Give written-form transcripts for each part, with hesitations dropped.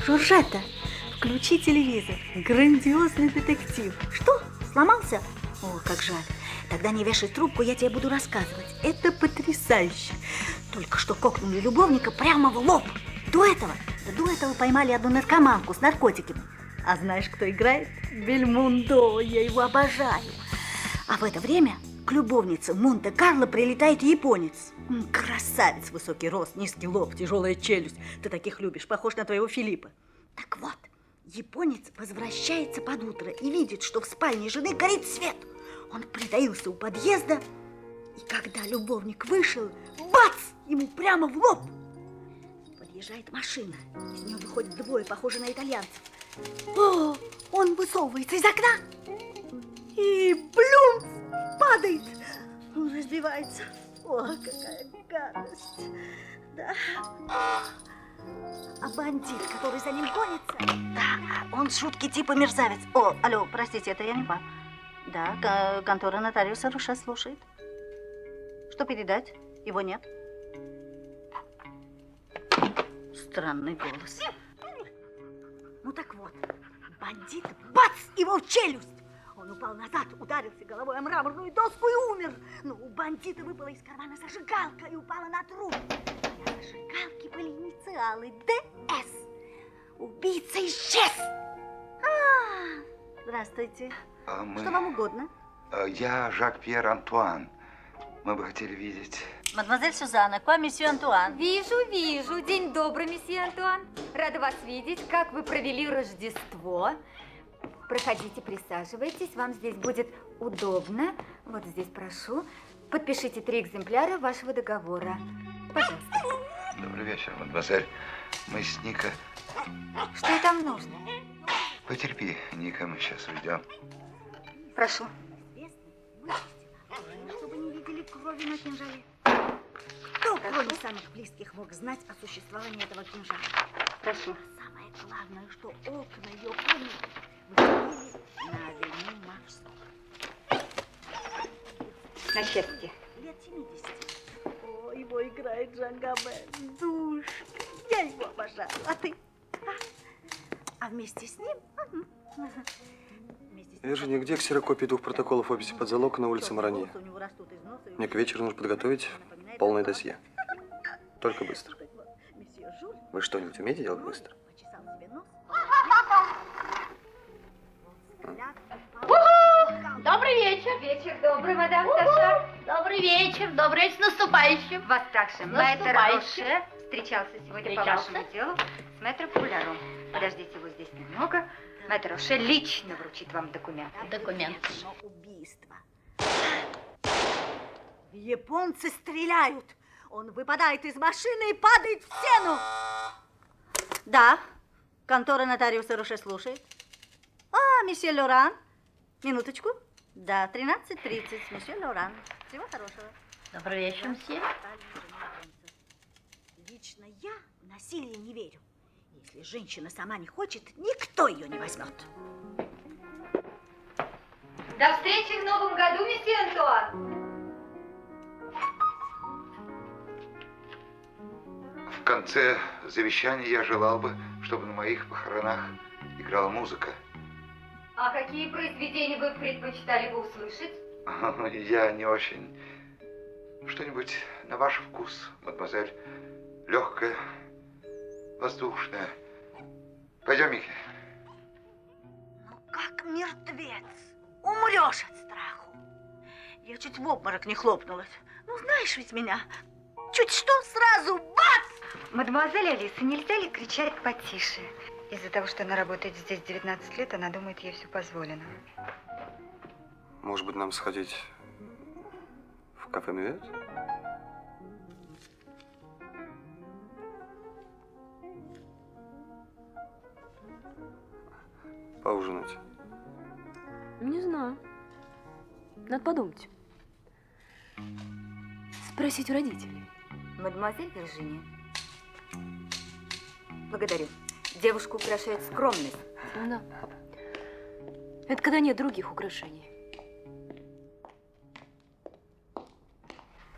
Жоржетта, включи телевизор. Грандиозный детектив. Что? Сломался? О, как жаль. Тогда не вешай трубку, я тебе буду рассказывать. Это потрясающе. Только что кокнули любовника прямо в лоб. До этого поймали одну наркоманку с наркотиками. А знаешь, кто играет? Бельмондо, я его обожаю. А в это время к любовнице Монте-Карло прилетает японец. Красавец, высокий рост, низкий лоб, тяжелая челюсть. Ты таких любишь, похож на твоего Филиппа. Так вот, японец возвращается под утро и видит, что в спальне жены горит свет. Он притаился у подъезда, и когда любовник вышел, бац, ему прямо в лоб. Подъезжает машина, из нее выходят двое, похожие на итальянцев. О, он высовывается из окна и плюнц, падает. Он разбивается. О, какая гадость. Да. А бандит, который за ним гонится, да, он жуткий типа мерзавец. О, алло, простите, это я не вам. Да, контора нотариуса Руше слушает. Что передать? Его нет. Странный голос. Ну так вот, бандит, бац, его в челюсть. Он упал назад, ударился головой о мраморную доску и умер. Но у бандита выпала из кармана зажигалка и упала на труп. И на зажигалке были инициалы ДС. Убийца исчез. Здравствуйте. Что вам угодно? Я Жак-Пьер Антуан. Мы бы хотели видеть... Мадемуазель Сюзанна, к вам месье Антуан. Вижу. День добрый, месье Антуан. Рада вас видеть. Как вы провели Рождество? Проходите, присаживайтесь. Вам здесь будет удобно. Вот здесь прошу. Подпишите 3 экземпляра вашего договора. Пожалуйста. Добрый вечер, мадемуазель. Мы с Ника... Что там нужно? Потерпи, Ника, мы сейчас уйдем. Прошу. Чтобы не видели крови на кинжале. Кто, кроме самых близких, мог знать о существовании этого кинжала? Прошу. Самое главное, что окна ее комнаты выходили на авеню Марс. Начертите. Лет 70. О, его играет Жан Габен. Душка. Я его обожаю. А ты? А вместе с ним? Вижу, нигде ксерокопии 2 протоколов в офисе под залог на улице Маранье. Мне к вечеру нужно подготовить полное досье. Только быстро. Вы что-нибудь умеете делать быстро? Добрый вечер. Вечер добрый, мадам Таша. Добрый вечер. Добрый вечер. С наступающим. Вас также. Мэтр Роше встречался сегодня по вашему делу с мэтром Пуляром. Подождите его здесь немного. Мэтр Роше лично вручит вам документы. Убийство. Японцы стреляют. Он выпадает из машины и падает в стену. Да, контора нотариуса Роше слушает. А, месье Лоран. Минуточку. Да, 13:30, месье Лоран. Всего хорошего. Добрый вечер, мсье. Лично я в насилие не верю. Если женщина сама не хочет, никто ее не возьмет. До встречи в новом году, месье Антуан. В конце завещания я желал бы, чтобы на моих похоронах играла музыка. А какие произведения вы предпочитали бы услышать? Я не очень. Что-нибудь на ваш вкус, мадемуазель. Легкое, воздушное. Пойдем, Микки. Ну, как мертвец. Умрешь от страху. Я чуть в обморок не хлопнулась. Ну, знаешь ведь меня. Чуть что, сразу бац! Мадемуазель Алиса, нельзя ли кричать потише? Из-за того, что она работает здесь 19 лет, она думает, ей все позволено. Может быть, нам сходить в кафе «Мювет»? Поужинать? Не знаю. Надо подумать. Спросить у родителей. Мадемуазель Виржиния. Благодарю. Девушку украшает скромность. Да. Это когда нет других украшений.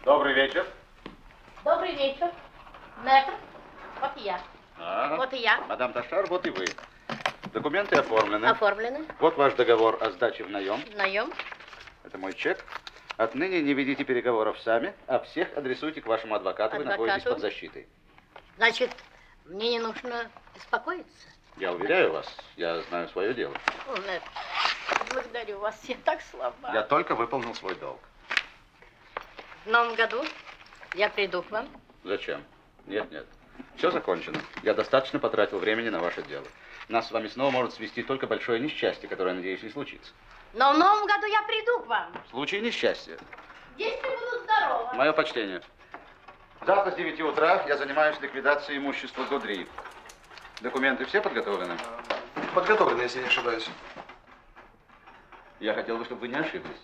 Добрый вечер. Добрый вечер. Мэтр, вот я. Вот и я. Мадам Ташар, вот и вы. Документы оформлены. Оформлены. Вот ваш договор о сдаче в наем. Наем. Это мой чек. Отныне не ведите переговоров сами, а всех адресуйте к вашему адвокату. Вы находитесь под защитой. Значит, мне не нужно беспокоиться? Я уверяю вас, я знаю свое дело. О, нет. Благодарю вас, я так слаба. Я только выполнил свой долг. В новом году я приду к вам. Зачем? Нет, нет. Все закончено. Я достаточно потратил времени на ваше дело. Нас с вами снова может свести только большое несчастье, которое, надеюсь, не случится. Но в новом году я приду к вам. В случае несчастья. Если буду здорова. Мое почтение. Завтра с 9 утра я занимаюсь ликвидацией имущества Гудри. Документы все подготовлены? Подготовлено, если не ошибаюсь. Я хотел бы, чтобы вы не ошиблись.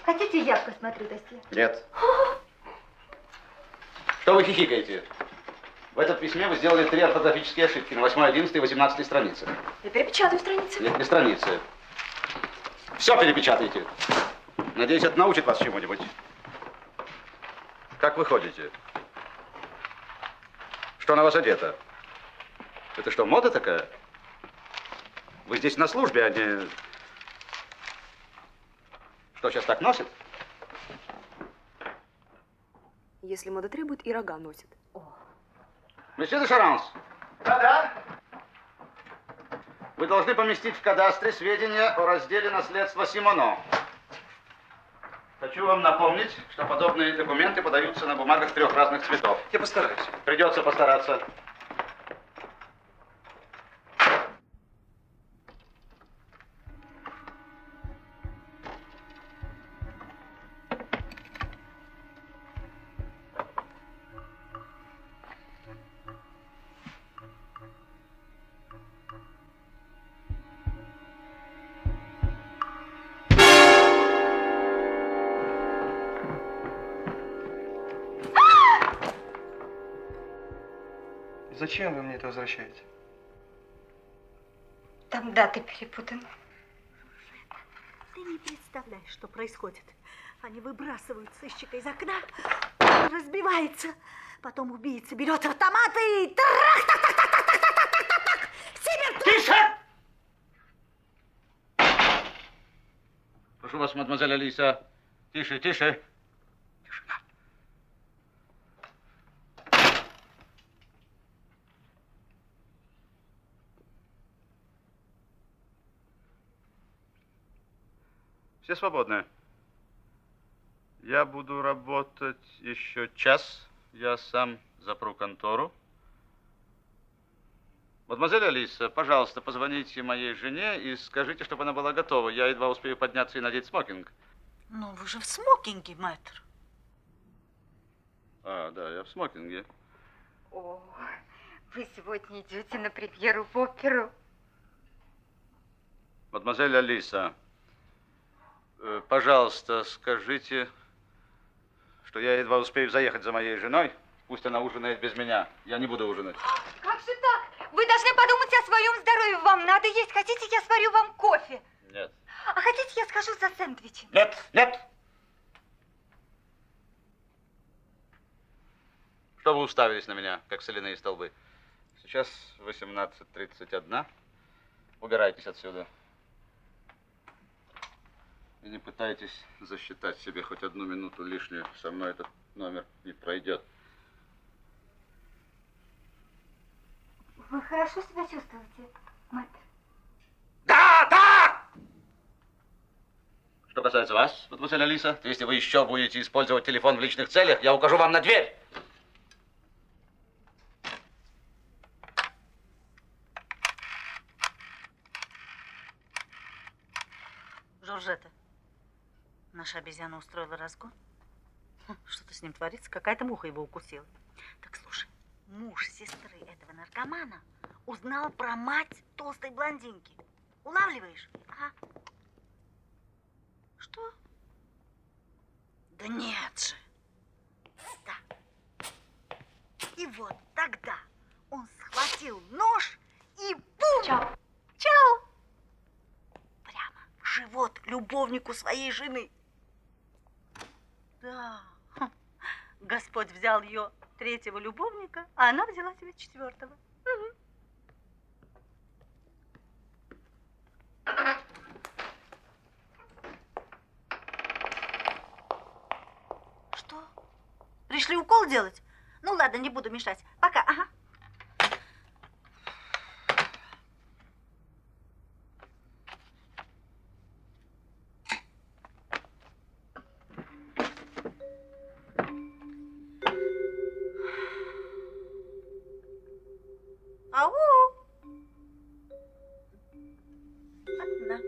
Хотите, я посмотрю досье? Нет. Что вы хихикаете? В этом письме вы сделали 3 орфографические ошибки на 8, 11 и 18 странице. Я перепечатаю страницу. Нет, не страницы. Все перепечатайте. Надеюсь, это научит вас чему-нибудь. Как вы ходите? Что на вас одето? Это что, мода такая? Вы здесь на службе, а не... Что, сейчас так носит? Если мода требует, и рога носит. Месье де Шаранс. Да-да. Вы должны поместить в кадастре сведения о разделе наследства Симоно. Хочу вам напомнить, что подобные документы подаются на бумагах 3 разных цветов. Я постараюсь. Придется постараться. Зачем вы мне это возвращаете? Там даты перепутаны. Ты не представляешь, что происходит. Они выбрасывают сыщика из окна, он разбивается. Потом убийца берет автомат и... трах-так-так-так-так-так-так-так-так! Все мертвы! Тише! Прошу вас, мадемуазель Алиса. Тише, тише. Тишина. Все свободны. Я буду работать еще час. Я сам запру контору. Мадемуазель Алиса, пожалуйста, позвоните моей жене и скажите, чтобы она была готова. Я едва успею подняться и надеть смокинг. Ну, вы же в смокинге, мэтр. А, да, я в смокинге. О, вы сегодня идете на премьеру в оперу. Мадемуазель Алиса, пожалуйста, скажите, что я едва успею заехать за моей женой. Пусть она ужинает без меня. Я не буду ужинать. Как же так? Вы должны подумать о своем здоровье. Вам надо есть. Хотите, я сварю вам кофе? Нет. А хотите, я схожу за сэндвичем? Нет, нет. Что вы уставились на меня, как соляные столбы? Сейчас 18:31. Убирайтесь отсюда. И не пытайтесь засчитать себе хоть 1 минуту лишнюю. Со мной этот номер не пройдет. Вы хорошо себя чувствуете, мэтр? Да, да! Что касается вас, мадемуазель Алиса, то если вы еще будете использовать телефон в личных целях, я укажу вам на дверь. Жоржетта, наша обезьяна устроила разгон. Что-то с ним творится, какая-то муха его укусила. Так слушай, муж сестры этого наркомана узнал про мать толстой блондинки. Улавливаешь? А? Что? Да нет же. Да. И вот тогда он схватил нож и бум! Чао. Чао! Прямо в живот любовнику своей жены. Да. Господь взял ее 3-го любовника, а она взяла себе 4-го. пришли укол делать? Ну ладно, не буду мешать. Пока, ага. Ау! Одна.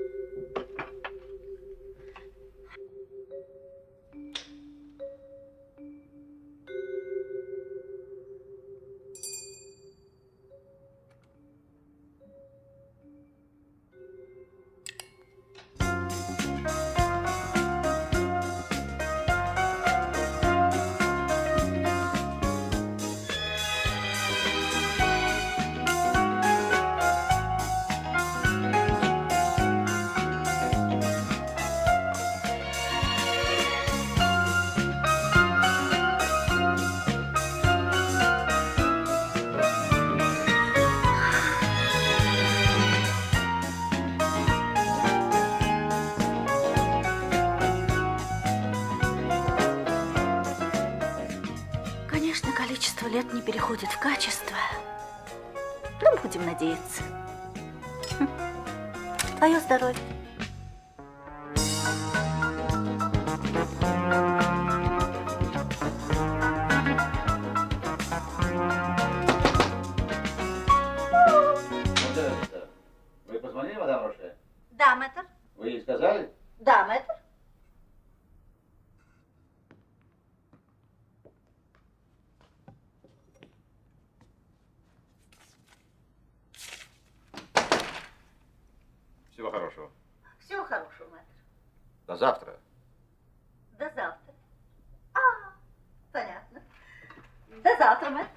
Конечно, количество лет не переходит в качество. Ну, будем надеяться. Твое здоровье. Вы позвонили, мадам Роше? Да, мэтр. Вы ей сказали? Да, мэтр. Всего хорошего. Всего хорошего, мэтр. До завтра. До завтра. Понятно. До завтра, мэтр.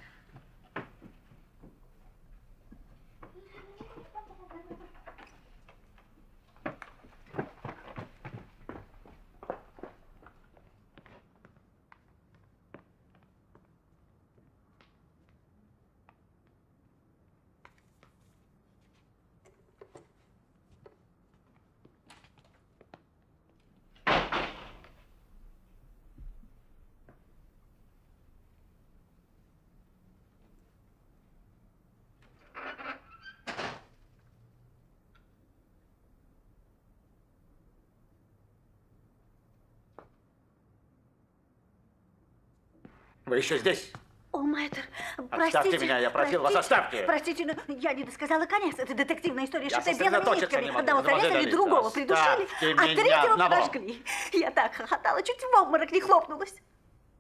Вы еще здесь? О, мэтр, Оставьте простите. меня, я просил вас, оставьте. Простите, но я не досказала конец. Это детективная история, Я шитая белыми сосредоточиться нитками. не могу, Одного мадемуазель зарезали, Алиса. другого придушили, Оставьте а меня третьего одного. подожгли. Я так хохотала, чуть в обморок не хлопнулась.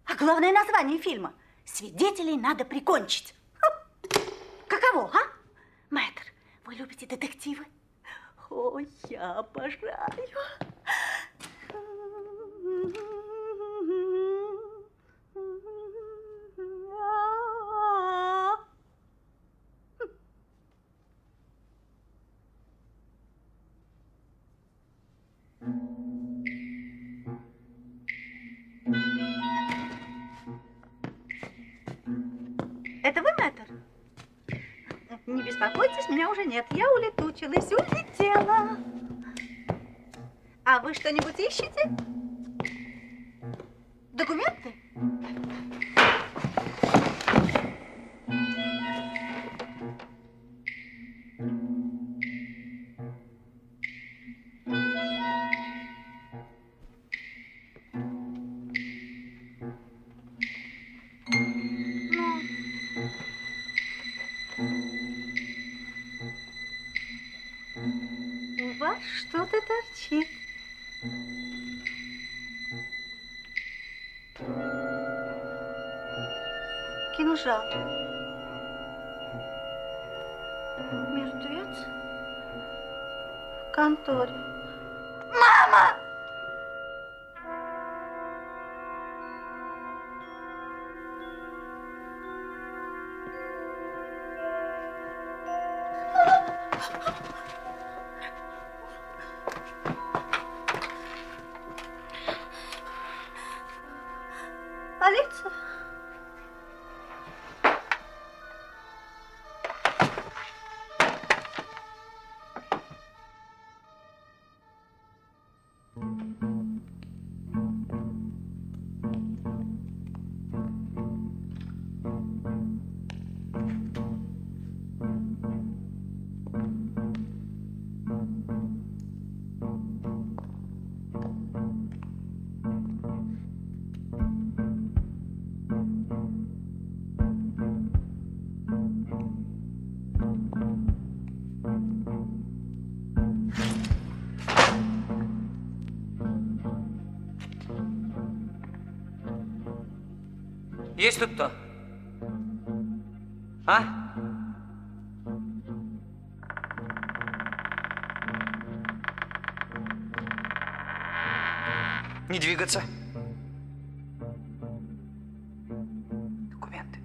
А главное название фильма «Свидетелей надо прикончить». Ха! Каково, а? Мэтр, вы любите детективы? О, я обожаю. Это вы, мэтр? Не беспокойтесь, меня уже нет. Я улетучилась, улетела. А вы что-нибудь ищете? Документы? У вас что-то торчит. Кинжал. Мертвец в конторе. Мама! Полиция? Есть тут кто? А? Не двигаться. Документы.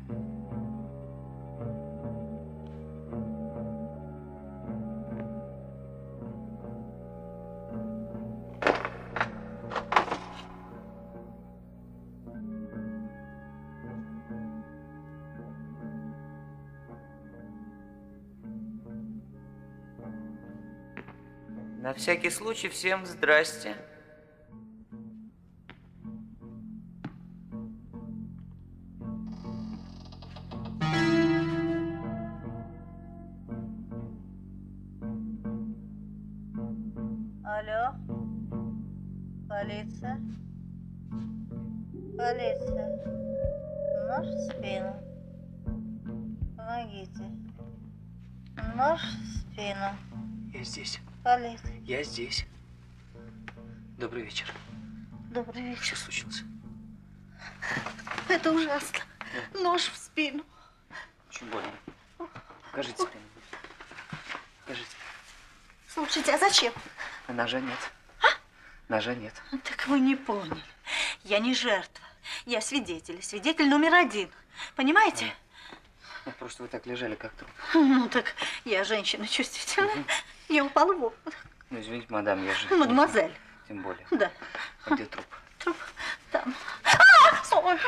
На всякий случай всем здрасте. Алло? Полиция? Полиция. Нож в спину. Помогите. Нож в спину. Я здесь. Полиция. Я здесь. Добрый вечер. Добрый вечер. Что случилось? Это ужасно. Нож в спину. Очень больно. Покажите спину. Покажите. Слушайте, а зачем? Ножа нет. Ножа нет. Так вы не поняли. Я не жертва. Я свидетель. Свидетель номер 1. Понимаете? Просто вы так лежали, как труп. Ну так я женщина чувствительная. Я упала в обморок. Ну, извините, мадам, я же... Мадемуазель. Тем более. Да. А где труп? Труп там. Ой.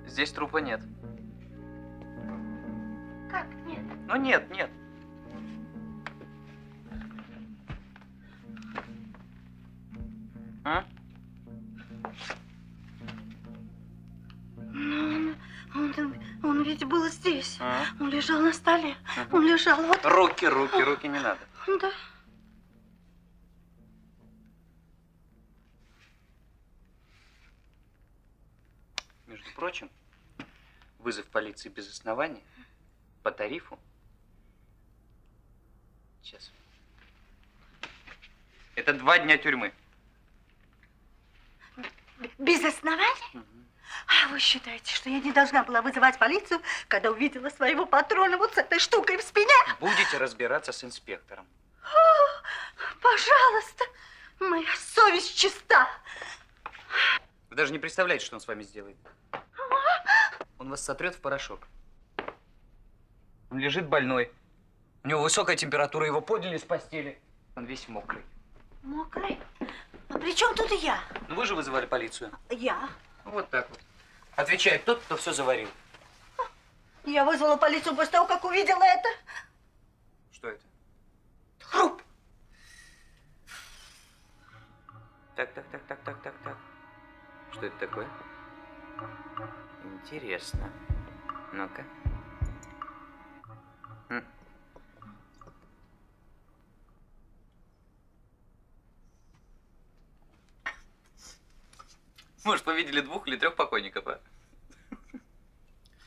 Здесь трупа нет. Как нет? Ну, нет, нет. А? Он ведь был здесь. А? Он лежал на столе. Он лежал вот. Руки не надо. Да. Между прочим, вызов полиции без основания по тарифу. Сейчас. Это 2 дня тюрьмы. Без основания? А вы считаете, что я не должна была вызывать полицию, когда увидела своего патрона вот с этой штукой в спине? Будете разбираться с инспектором. Пожалуйста, моя совесть чиста. Вы даже не представляете, что он с вами сделает. Он вас сотрет в порошок. Он лежит больной. У него высокая температура, его подняли с постели. Он весь мокрый. Мокрый? А при чем тут я? Ну вы же вызывали полицию. Я? Вот так вот. Отвечает тот, кто все заварил. Я вызвала полицию после того, как увидела это. Что это? Труп. Так. Что это такое? Интересно. Ну-ка. Может, вы видели 2 или 3 покойников, а?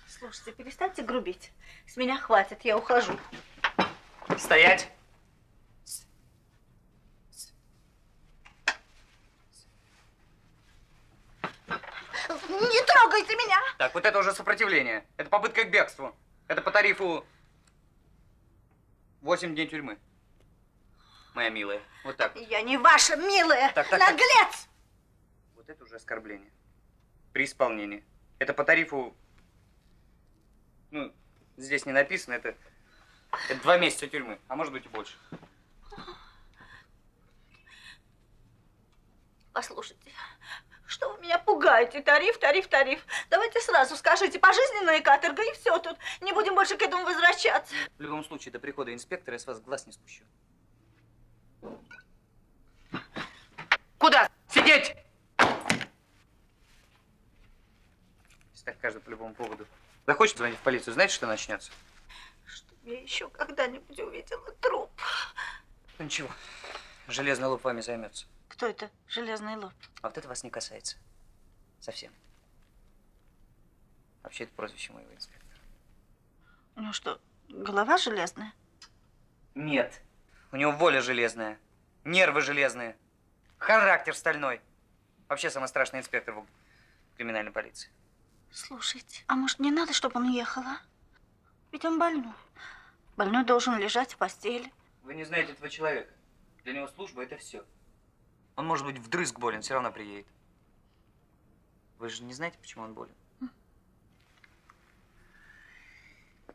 Слушайте, перестаньте грубить. С меня хватит, я ухожу. Стоять! Не трогайте меня! Так, вот это уже сопротивление. Это попытка к бегству. Это по тарифу 8 дней тюрьмы. Моя милая. Вот так. Я не ваша милая! Так. Наглец! Вот это уже оскорбление. При исполнении. Это по тарифу... Ну, здесь не написано, это 2 месяца тюрьмы, а может быть и больше. Послушайте, что вы меня пугаете? Тариф. Давайте сразу скажите, пожизненная каторга и все тут. Не будем больше к этому возвращаться. В любом случае, до прихода инспектора я с вас глаз не спущу. Куда? Сидеть! Если так каждый по любому поводу захочет звонить в полицию, знаете, что начнется? Чтоб я еще когда-нибудь увидела труп. Ну ничего, железный лоб вами займется. Кто это? Железный лоб. А вот это вас не касается. Совсем. Вообще, это прозвище моего инспектора. У него что, Голова железная. Нет. У него воля железная, нервы железные, характер стальной. Вообще самый страшный инспектор в криминальной полиции. Слушайте, а может не надо, чтобы он ехал, а? Ведь он больной. Больной должен лежать в постели. Вы не знаете этого человека. Для него служба – это все. Он может быть вдрызг болен, все равно приедет. Вы же не знаете, почему он болен?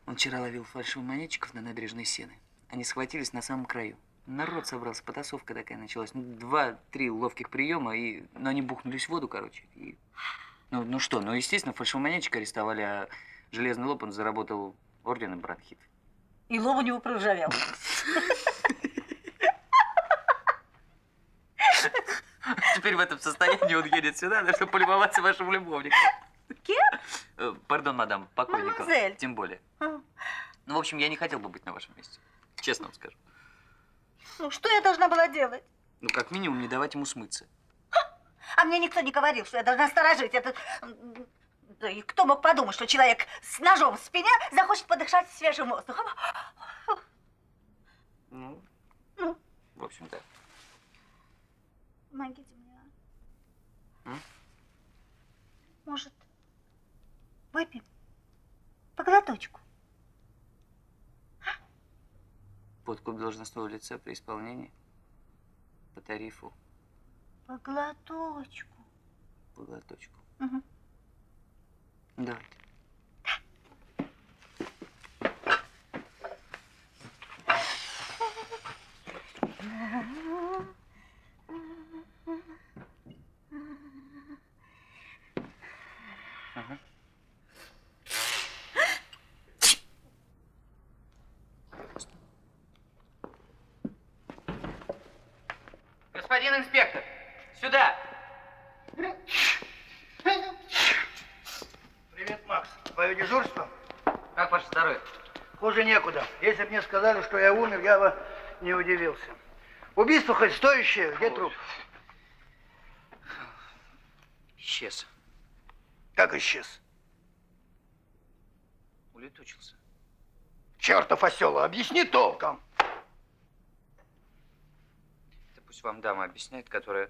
Он вчера ловил фальшивомонетчиков на набережной Сены. Они схватились на самом краю. Народ собрался, потасовка такая началась. Ну, 2-3 ловких приема, но они бухнулись в воду, короче. Ну, естественно, фальшивомонетчика арестовали, а железный лоб он заработал орден и бронхит. И лоб у него проржавел. Теперь в этом состоянии он едет сюда, чтобы полюбоваться вашим любовником. Кем? Пардон, мадам, покойником. Мадемуазель. Тем более. Ну, в общем, я не хотел бы быть на вашем месте. Честно вам скажу. Ну, что я должна была делать? Ну, как минимум, не давать ему смыться. А мне никто не говорил, что я должна сторожить. Это... Да и кто мог подумать, что человек с ножом в спине захочет подышать свежим воздухом? Ну, в общем, да. Помогите мне. М? Может, выпьем? По глоточку. Подкуп должностного лица при исполнении по тарифу По глоточку. по глоточку. Угу. Давайте. Господин инспектор, сюда! Привет, Макс. Твое дежурство? Как ваше здоровье? Хуже некуда. Если бы мне сказали, что я умер, я бы не удивился. Убийство хоть стоящее, где труп? Исчез. Как исчез? Улетучился. Чертов осел, объясни толком. Это пусть вам дама объясняет, которая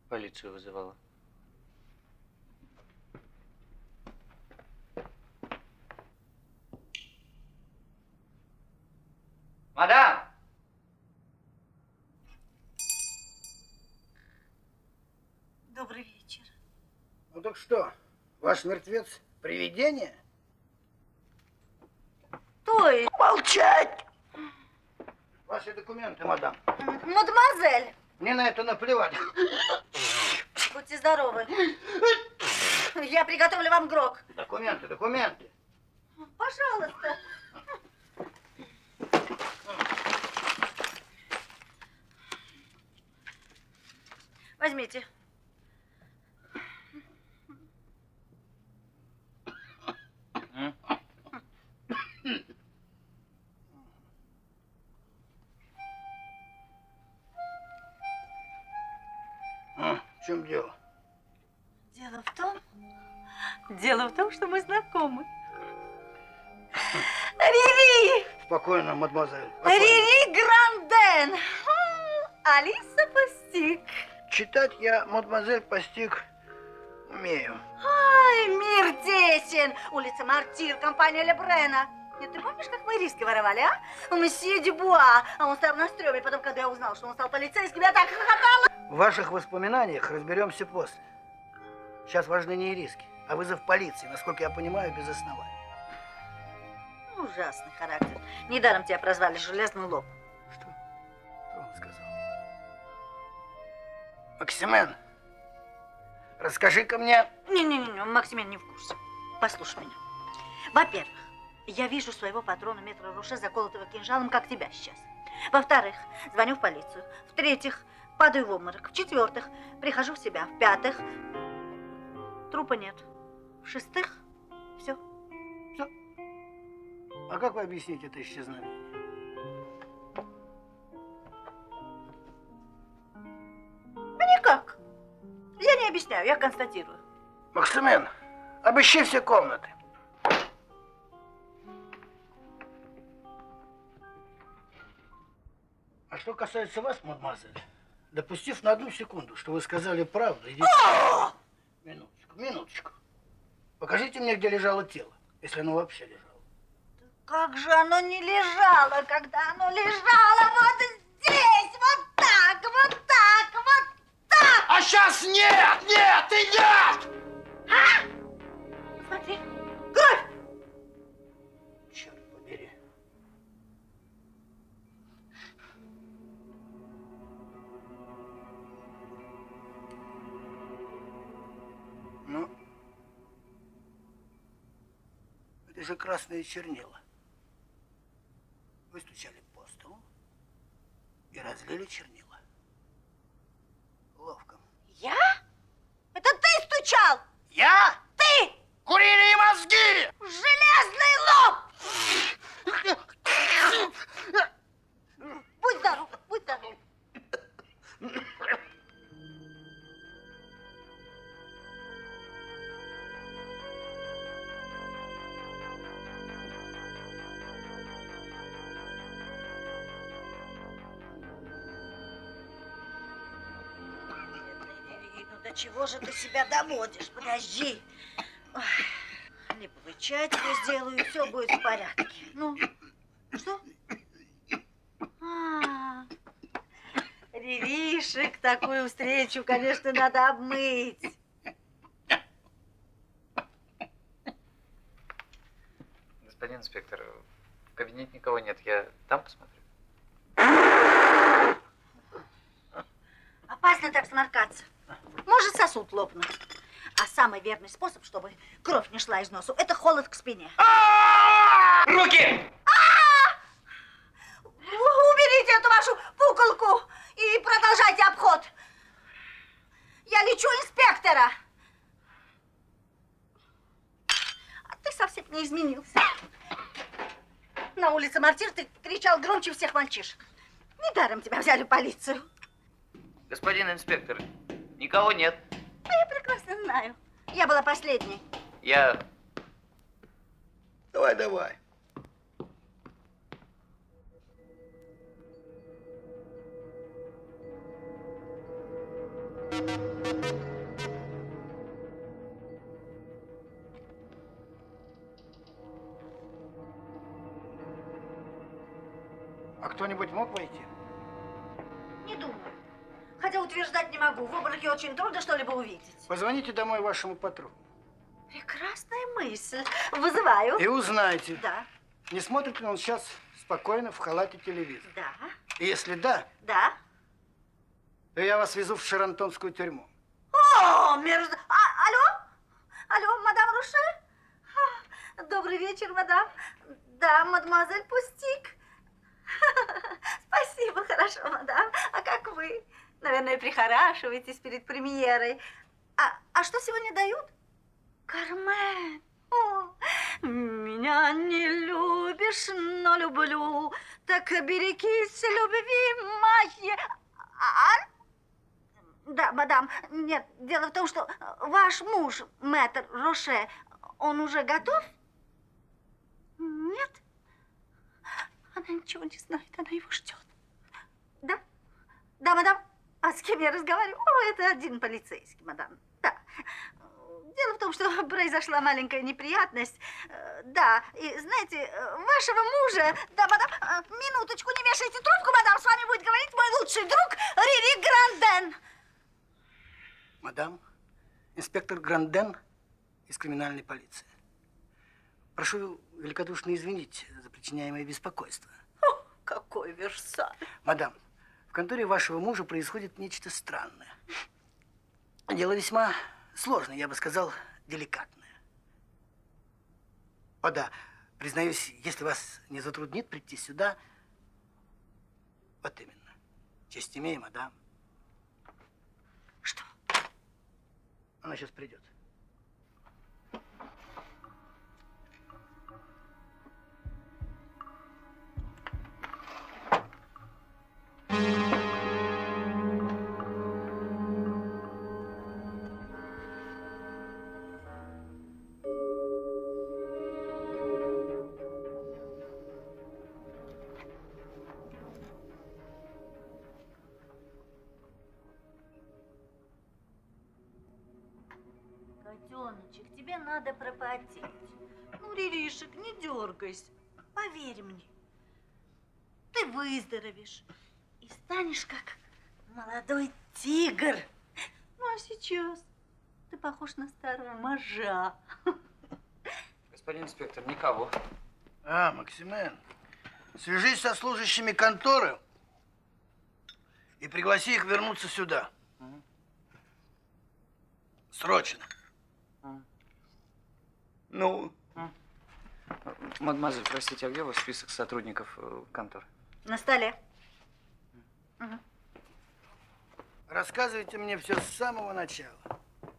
полицию вызывала. Мадам! Добрый вечер. Ну так что, ваш мертвец привидение? То есть? Молчать! Ваши документы, мадам. Мадемуазель, Мне на это наплевать. будьте здоровы. Я приготовлю вам грог. Документы, документы. Пожалуйста. Возьмите. В чем дело? Дело в том, что мы знакомы. Рири! Спокойно, мадемуазель. Спокойно. Рири Гранден! Алиса Постик. Читать я, мадемуазель, постиг умею. Ай, мир тесен! Улица Мартир, компания Лебрена. Нет, ты помнишь, как мы риски воровали, а? У месье Дюбуа. А он стоял на стреме. Потом, когда я узнала, что он стал полицейским, я так хохотала. В ваших воспоминаниях разберемся после. Сейчас важны не риски, а вызов полиции, насколько я понимаю, без оснований. Ужасный характер. Недаром тебя прозвали железный лоб. Что? Что он сказал? Максимен, расскажи-ка мне. Не-не-не, Максимен не в курсе. Послушай меня. Во-первых, я вижу своего патрона метра Роше, заколотого кинжалом, как тебя сейчас. Во-вторых, звоню в полицию. В-третьих, падаю в обморок. В-четвертых, прихожу в себя. В-пятых, трупа нет. В-шестых, все. А как вы объясните это исчезновение? Никак. Я не объясняю, я констатирую. Максимен, обыщи все комнаты. А что касается вас, мадемуазель, допустив на 1 секунду, что вы сказали правду, идите... Минуточку. Покажите мне, где лежало тело, если оно вообще лежало. Как же оно не лежало, когда оно лежало вот здесь, вот так, вот так, вот так! А сейчас нет, нет и нет! А? Смотри, кровь! Черт побери. Ну, это же красные чернила. Вы стучали по столу и разлили чернила. Ловко. Я? Это ты стучал? Я? Ты! Куриные мозги! Железный лоб! Будь здоров, будь здоров. Ну до чего же ты себя доводишь? Подожди. Ой, липовый чай тебе сделаю, и все будет в порядке. Ну, что? Ревишек, такую встречу, конечно, надо обмыть. Господин инспектор, в кабинете никого нет, я там посмотрю. Опасно так сморкаться. Может сосуд лопнуть. А самый верный способ, чтобы кровь не шла из носу, это холод к спине. Руки! Уберите эту вашу пуколку и продолжайте обход. Я лечу инспектора. А ты совсем не изменился. На улице Мартир ты кричал громче всех мальчишек. Недаром тебя взяли в полицию. Господин инспектор, никого нет. А я прекрасно знаю. Я была последней. Я... Давай, давай. А кто-нибудь мог войти? Не думаю. Хотя утверждать не могу. В обмороке очень трудно что-либо увидеть. Позвоните домой вашему патрону. Прекрасная мысль. Вызываю. И узнайте, Да, не смотрит ли он сейчас спокойно в халате телевизор. да, И если да, да. то я вас везу в Шарантонскую тюрьму. О, алло? Алло, мадам Руше? Добрый вечер, мадам. Да, мадемуазель Пустик. Спасибо, хорошо, мадам. А как вы? Наверное, прихорашиваетесь перед премьерой. А что сегодня дают? Кармен. О, меня не любишь, но люблю. Так берегись любви моей. Да, мадам. Нет, дело в том, что ваш муж, мэтр Роше, он уже готов? Нет? Она ничего не знает, она его ждет. Да? Да, мадам. А с кем я разговариваю? О, это один полицейский, мадам. Да. Дело в том, что произошла маленькая неприятность. Да, и знаете, вашего мужа... Да, мадам, минуточку, не вешайте трубку, мадам, с вами будет говорить мой лучший друг Рири Гранден. Мадам, инспектор Гранден из криминальной полиции. Прошу великодушно извинить за причиняемое беспокойство. О, какой Версаль. Мадам, в конторе вашего мужа происходит нечто странное. Дело весьма сложное, я бы сказал, деликатное. О да, признаюсь, если вас не затруднит прийти сюда, вот именно. Честь имею, мадам. Что? Она сейчас придет. Котеночек, тебе надо пропотеть. Ну, Риришек, не дергайся. Поверь мне. Ты выздоровеешь и станешь как молодой тигр. Ну, а сейчас ты похож на старого мажа. Господин инспектор, никого. А, Максимен, свяжись со служащими конторы и пригласи их вернуться сюда. Срочно. Ну? Мадемуазель, простите, а где у вас список сотрудников конторы? На столе. Рассказывайте мне все с самого начала.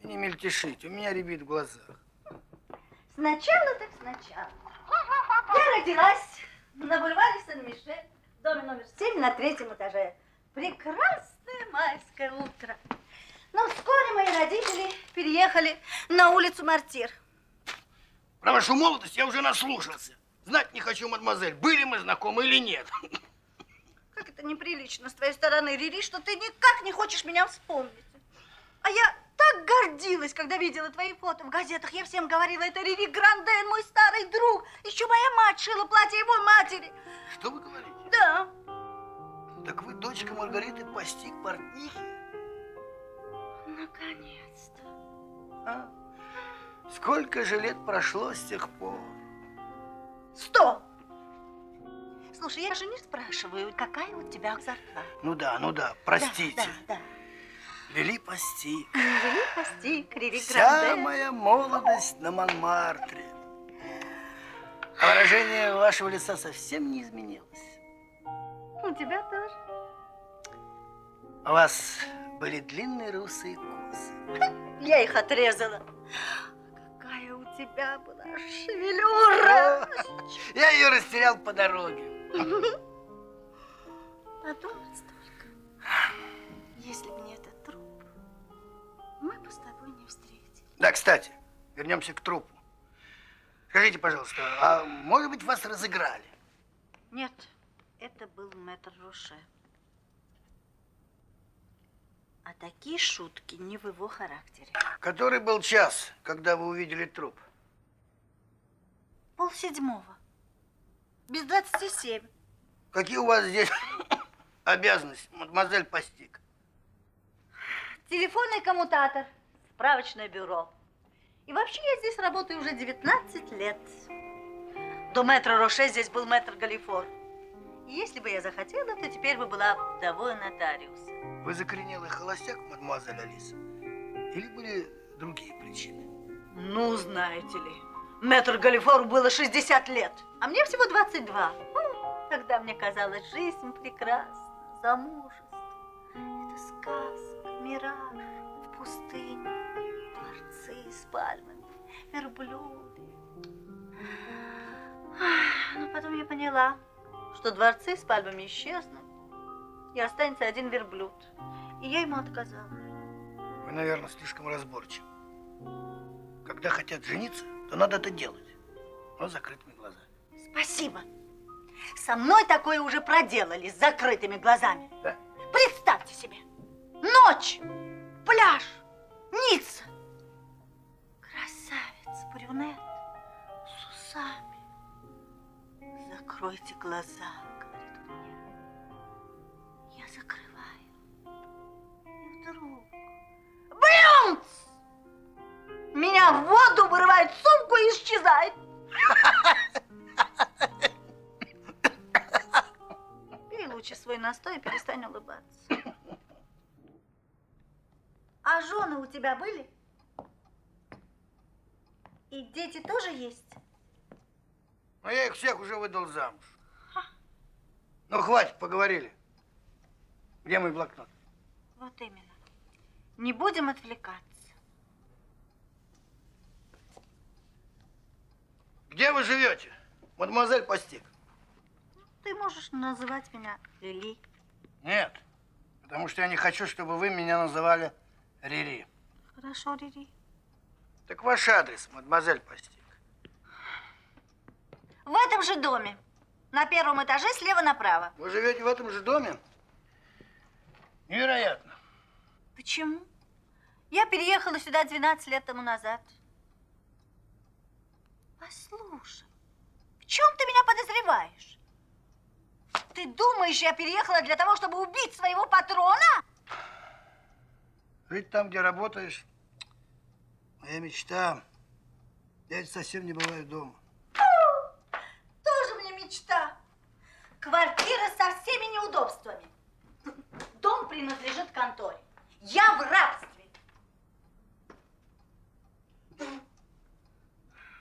И не мельтешите, у меня рябит в глазах. Сначала так сначала. Я родилась на бульваре Сен-Мишель, в доме номер 7 на 3-м этаже. Прекрасное майское утро. Но вскоре мои родители переехали на улицу Мартир. Про вашу молодость я уже наслушался. Знать не хочу, мадемуазель, были мы знакомы или нет. Как это неприлично с твоей стороны, Рири, что ты никак не хочешь меня вспомнить. А я так гордилась, когда видела твои фото в газетах. Я всем говорила, это Рири Гранден, мой старый друг. Еще моя мать шила платье его матери. Что вы говорите? Да. Так вы дочка Маргариты Пастик, портнихи? Наконец-то. А? Сколько же лет прошло с тех пор? 100. Слушай, я же не спрашиваю, какая у тебя зарплата. Ну да, простите. Да. Лили Пастик. Рири Пастик, Рири Вся Гранден. моя молодость на Монмартре. А выражение вашего лица совсем не изменилось. У тебя тоже. У вас были длинные русые косы. Я их отрезала. Какая у тебя была шевелюра. Я ее растерял по дороге. Подумать только. Если бы не этот труп, мы бы с тобой не встретились. Да, кстати, вернемся к трупу. Скажите, пожалуйста, а может быть вас разыграли? Нет, это был мэтр Роше. А такие шутки не в его характере. Который был час, когда вы увидели труп? 6:30. Без 27. Какие у вас здесь обязанности, мадемуазель Пастик? Телефонный коммутатор, справочное бюро. И вообще я здесь работаю уже 19 лет. До мэтра Роше здесь был мэтр Галифор. И если бы я захотела, то теперь бы была вдовой нотариуса. Вы закоренелый холостяк, мадемуазель Алиса? Или были другие причины? Ну, знаете ли, мэтр Галифору было 60 лет, а мне всего 22. Тогда мне казалась жизнь прекрасна, замужество. Это сказка, мираж в пустыне, дворцы с пальмами, верблюды. Но потом я поняла, что дворцы с пальмами исчезнут, и останется один верблюд. И я ему отказала. Вы, наверное, слишком разборчивы. Когда хотят жениться, то надо это делать, но с закрытыми глазами. Спасибо. Со мной такое уже проделали с закрытыми глазами. Да? Представьте себе. Ночь, пляж, Ницца. Красавец, брюнет с усами. Закройте глаза, говорит он мне. Я закрываю. И вдруг... Блюмц! Меня в воду вырывает сумку и исчезает. Пей лучше свой настой и перестань улыбаться. А жены у тебя были? И дети тоже есть? Но я их всех уже выдал замуж. Ну, хватит, поговорили. Где мой блокнот? Вот именно. Не будем отвлекаться. Где вы живете, мадемуазель Пастик? Ты можешь называть меня Лили. Нет, потому что я не хочу, чтобы вы меня называли Рири. Хорошо, Рири. Так ваш адрес, мадемуазель Пастик. В этом же доме. На 1-м этаже слева направо. Вы живете в этом же доме? Невероятно. Почему? Я переехала сюда 12 лет тому назад. Послушай, в чем ты меня подозреваешь? Ты думаешь, я переехала для того, чтобы убить своего патрона? Жить там, где работаешь, моя мечта. Я ведь совсем не бываю дома. Тоже мне мечта. Квартира со всеми неудобствами. Дом принадлежит конторе. Я в рабстве.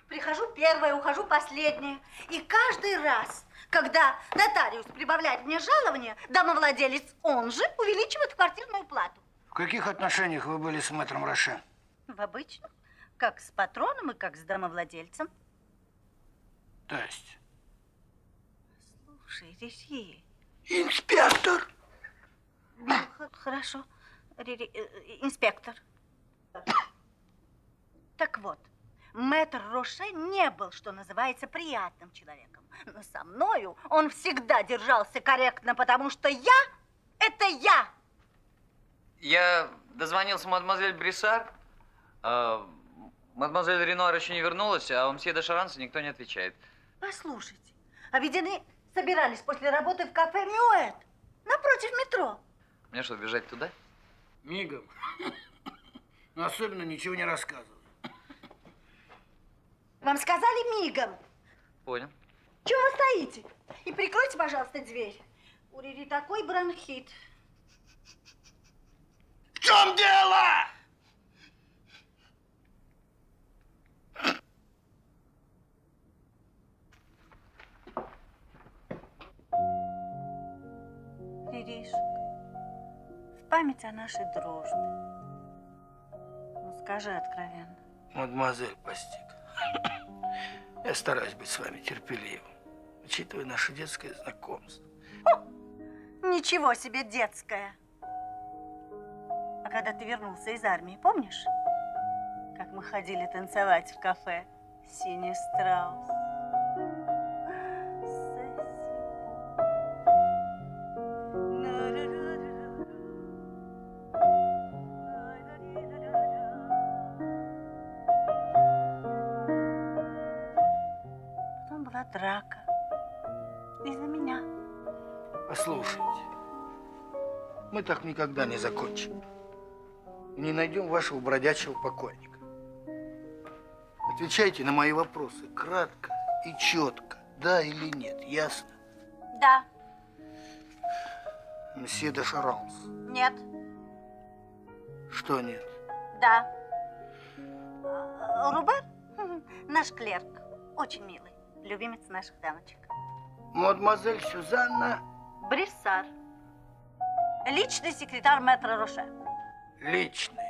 Прихожу первая, ухожу последняя. И каждый раз, когда нотариус прибавляет мне жалование, домовладелец, он же, увеличивает квартирную плату. В каких отношениях вы были с мэтром Роше? В обычном. Как с патроном и как с домовладельцем. То есть? Слушай, Рири. Инспектор! Хорошо. Инспектор. Так вот, мэтр Роше не был, что называется, приятным человеком. Но со мною он всегда держался корректно, потому что я – это я. Я дозвонился мадемуазель Бриссар. Мадемуазель Ренуар еще не вернулась, а у мсье де Шаранса никто не отвечает. Послушайте, а ведь они собирались после работы в кафе «Мюэт» напротив метро. Мне что, бежать туда? Мигом. Но особенно ничего не рассказывай. Вам сказали мигом. Понял. Чего вы стоите? И прикройте, пожалуйста, дверь. У Рири такой бронхит. В чем дело? Риришек, в память о нашей дружбе. Ну, скажи откровенно. Мадемуазель Постик, я стараюсь быть с вами терпеливым, учитывая наше детское знакомство. Ничего себе детское. А когда ты вернулся из армии, помнишь, как мы ходили танцевать в кафе «Синий страус»? Потом была драка. Из-за меня. Послушайте, мы так никогда не закончим. И не найдем вашего бродячего покойника. Отвечайте на мои вопросы кратко и четко. Да или нет, ясно? Да. Мсье де Шаранс. Нет. Что нет? Да. Рубер, наш клерк, очень милый, любимец наших дамочек. Мадемуазель Сюзанна. Бриссар. Личный секретарь мэтра Роше. Личный.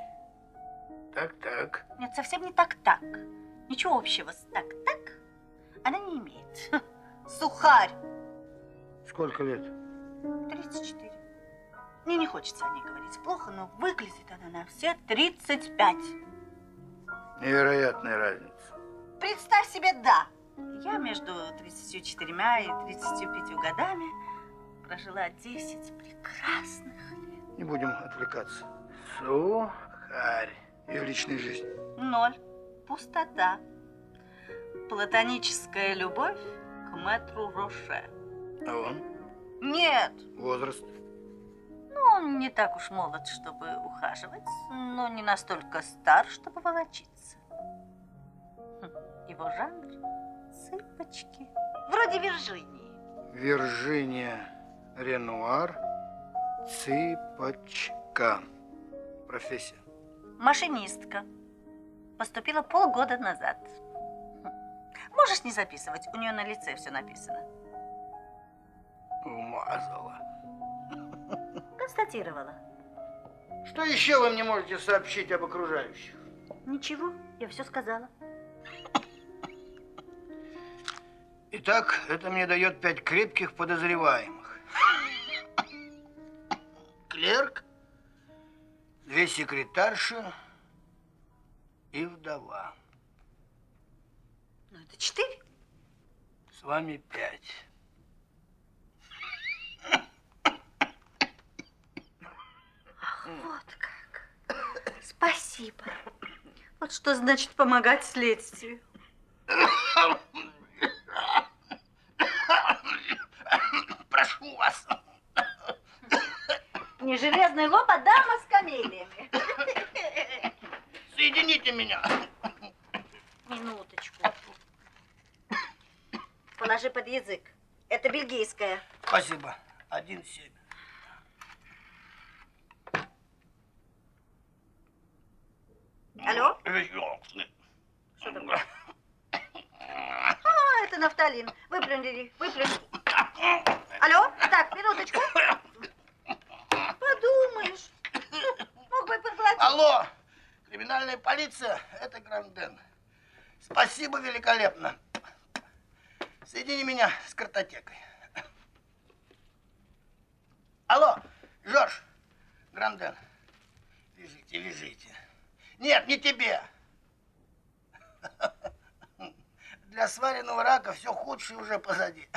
Так-так. Нет, совсем не так-так. Ничего общего с так-так она не имеет. Сухарь. Сколько лет? 34. Мне не хочется о ней говорить плохо, но выглядит она на все 35. Невероятная разница. Представь себе, да. Я между 34 и 35 годами прожила 10 прекрасных лет. Не будем отвлекаться. Сухарь. Ее личная жизнь. 0. Пустота. Платоническая любовь к мэтру Роше. А он? Нет. Возраст? Ну, он не так уж молод, чтобы ухаживать, но не настолько стар, чтобы волочиться. Его жанр – цыпочки. Вроде Виржинии. Виржиния Ренуар. Цыпочка. Профессия? Машинистка. Поступила полгода назад. Можешь не записывать, у нее на лице все написано. Умазала. Констатировала. Что еще вы мне можете сообщить об окружающих? Ничего, я все сказала. Итак, это мне дает 5 крепких подозреваемых. Клерк, 2 секретарши и вдова. Ну, это 4. С вами 5. Ах, вот как. Спасибо. Вот что значит помогать следствию. Прошу вас. Не железный лоб, а дама с камелиями. Соедините меня. Минуточку. Положи под язык. Это бельгийская. Спасибо. 1,7. Алло? Что такое? А, это нафталин. Выплюнь. Алло? Так, минуточку. Подумаешь. Мог бы и проглотить. Алло, криминальная полиция, это Гранден. Спасибо великолепно. Соедини меня с картотекой. Алло, Жорж, Гранден. Вяжите. Нет, не тебе. Для сваренного рака все худшее уже позади.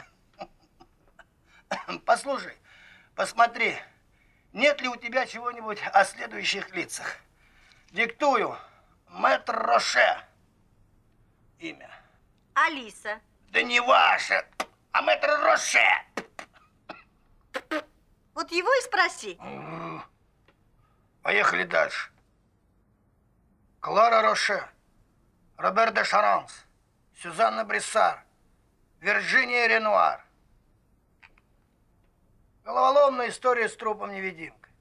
Послушай, посмотри, нет ли у тебя чего-нибудь о следующих лицах. Диктую. Мэтр Роше. Имя. Алиса. Да не ваше, а мэтр Роше. Вот его и спроси. Поехали дальше. Клара Роше, Робер де Шаранс, Сюзанна Бриссар, Вирджиния Ренуар. Головоломная история с трупом-невидимкой.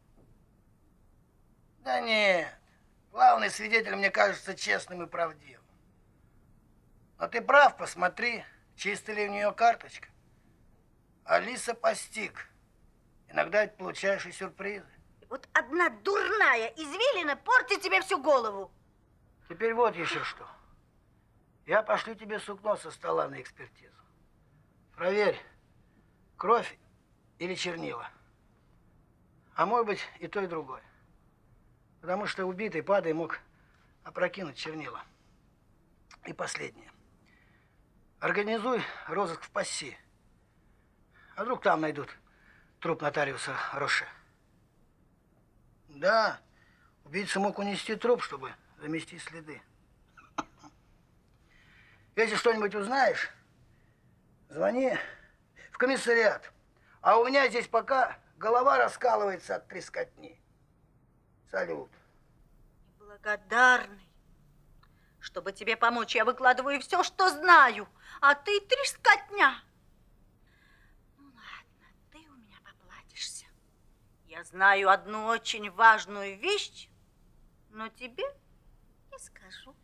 Да нет, главный свидетель мне кажется честным и правдивым. Но ты прав, посмотри, чистая ли у нее карточка. Алиса Постиг. Иногда ведь получаешь и сюрпризы. Вот одна дурная извилина портит тебе всю голову. Теперь вот еще что. Я пошлю тебе сукно со стола на экспертизу. Проверь, кровь или чернила. А может быть и то, и другое. Потому что убитый, падая, мог опрокинуть чернила. И последнее. Организуй розыск в Пасси. А вдруг там найдут труп нотариуса Роше? Да, убийца мог унести труп, чтобы замести следы. Если что-нибудь узнаешь, звони в комиссариат. А у меня здесь пока голова раскалывается от трескотни. Салют. Благодарный. Чтобы тебе помочь, я выкладываю все, что знаю. А ты трескотня. Ну ладно, ты у меня поплатишься. Я знаю одну очень важную вещь, но тебе не скажу.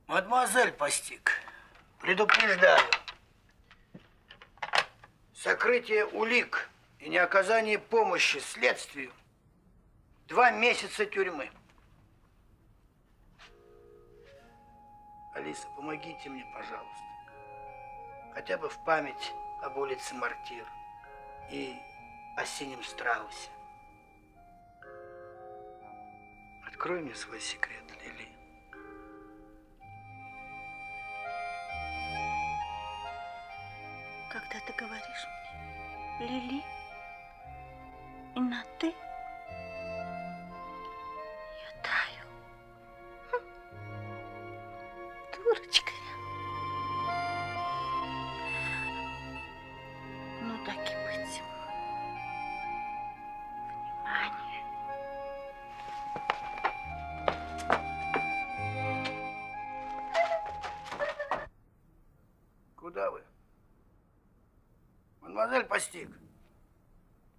Мадемуазель Постиг, предупреждаю. Сокрытие улик и неоказание помощи следствию 2 месяца тюрьмы. Алиса, помогите мне, пожалуйста. Хотя бы в память об улице Мартир и о синем страусе. Открой мне свой секрет, Лили. Когда ты говоришь мне, Лили, и на ты, я таю. Дурочка я. Ну так и быть. Внимание. Куда вы? Мадемуазель Постиг,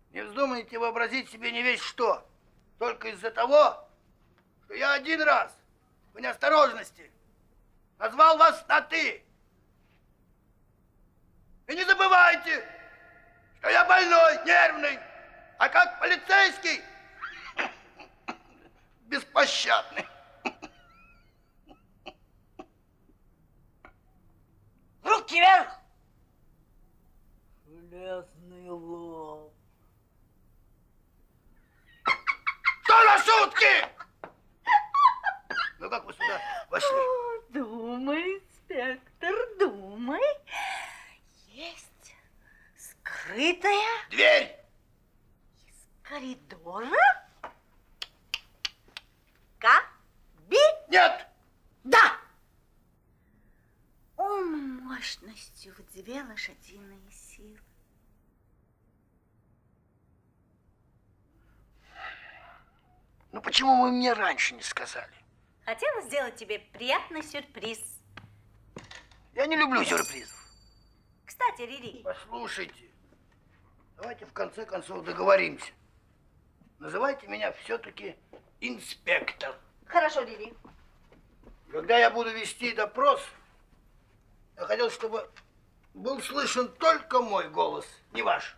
не вздумайте вообразить себе не весь что. Только из-за того, что я один раз по неосторожности назвал вас на «ты». И не забывайте, что я больной, нервный, а как полицейский беспощадный. Руки вверх! Железный лоб. Что за шутки? Ну как вы сюда вошли? Думай, инспектор, думай. Есть скрытая Дверь! из коридора кабинет. Нет! Да! У мощностью в 2 лошадиные силы. Ну почему вы мне раньше не сказали? Хотела сделать тебе приятный сюрприз. Я не люблю сюрпризов. Кстати, Рири. Послушайте, давайте в конце концов договоримся. Называйте меня все-таки инспектор. Хорошо, Рири. Когда я буду вести допрос, я хотел, чтобы был слышен только мой голос, не ваш.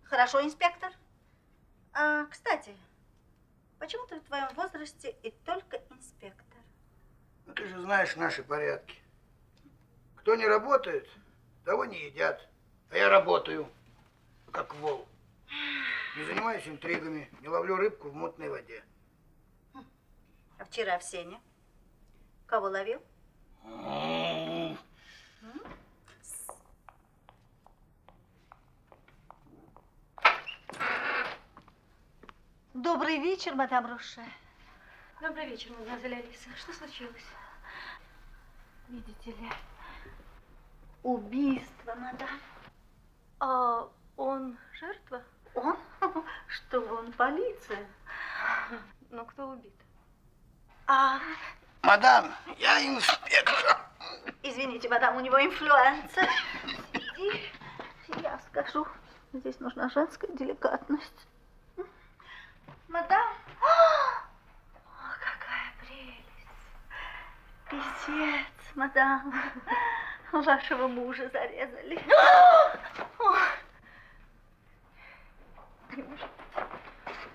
Хорошо, инспектор. А, кстати, почему ты в твоем возрасте и только инспектор? Ну, ты же знаешь наши порядки. Кто не работает, того не едят. А я работаю, как вол. Не занимаюсь интригами, не ловлю рыбку в мутной воде. А вчера в сене кого ловил? Добрый вечер, мадам Роше. Добрый вечер, мадемуазель Алиса. Что случилось? Видите ли, убийство, мадам. А он жертва? Он? Что он, полиция? Но кто убит? А, Мадам, я инспектор. извините, мадам, у него инфлюенса. Сиди, я скажу. Здесь нужна женская деликатность. Мадам. О, какая прелесть. Писец, мадам. Вашего мужа зарезали.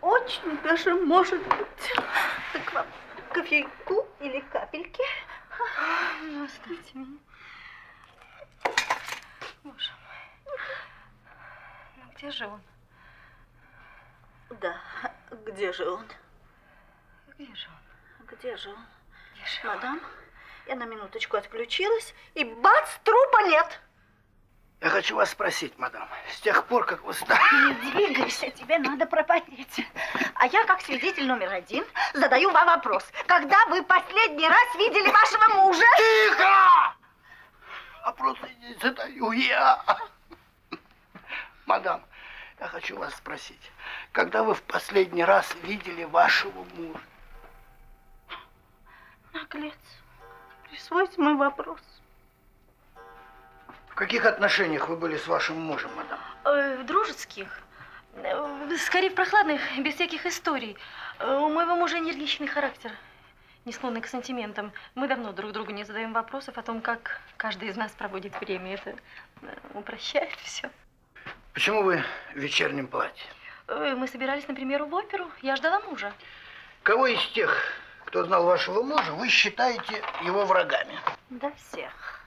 Очень даже может быть. Так вам кофейку или капельки? Оставьте меня. Боже мой. Ну где же он? Да, где же он? Где же он? Где же он? Где же Мадам, я на минуточку отключилась, и бац, трупа нет. Я хочу вас спросить, мадам, с тех пор, как вы стали... Не двигайся, тебе надо пропотеть. А я, как свидетель номер 1, задаю вам вопрос. Когда вы последний раз видели вашего мужа? Тихо! Вопрос не задаю я. Мадам, я хочу вас спросить, когда вы в последний раз видели вашего мужа? Наглец, присвойте мой вопрос. В каких отношениях вы были с вашим мужем, мадам? В дружеских. Скорее, в прохладных, без всяких историй. У моего мужа энергичный характер, не склонный к сантиментам. Мы давно друг другу не задаем вопросов о том, как каждый из нас проводит время. Это упрощает все. Почему вы в вечернем платье? Мы собирались, например, в оперу. Я ждала мужа. Кого из тех, кто знал вашего мужа, вы считаете его врагами? Да всех.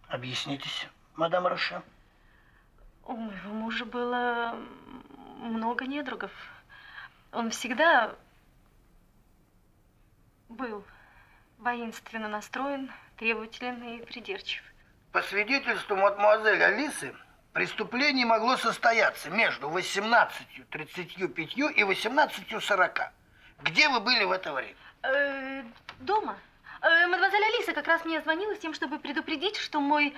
Объяснитесь, мадам Роше. У моего мужа было много недругов. Он всегда был воинственно настроен, требователен и придирчив. По свидетельству мадемуазель Алисы, преступление могло состояться между 18:35 и 18:40. Где вы были в это время? Дома. Мадемуазель Алиса как раз мне звонила с тем, чтобы предупредить, что мой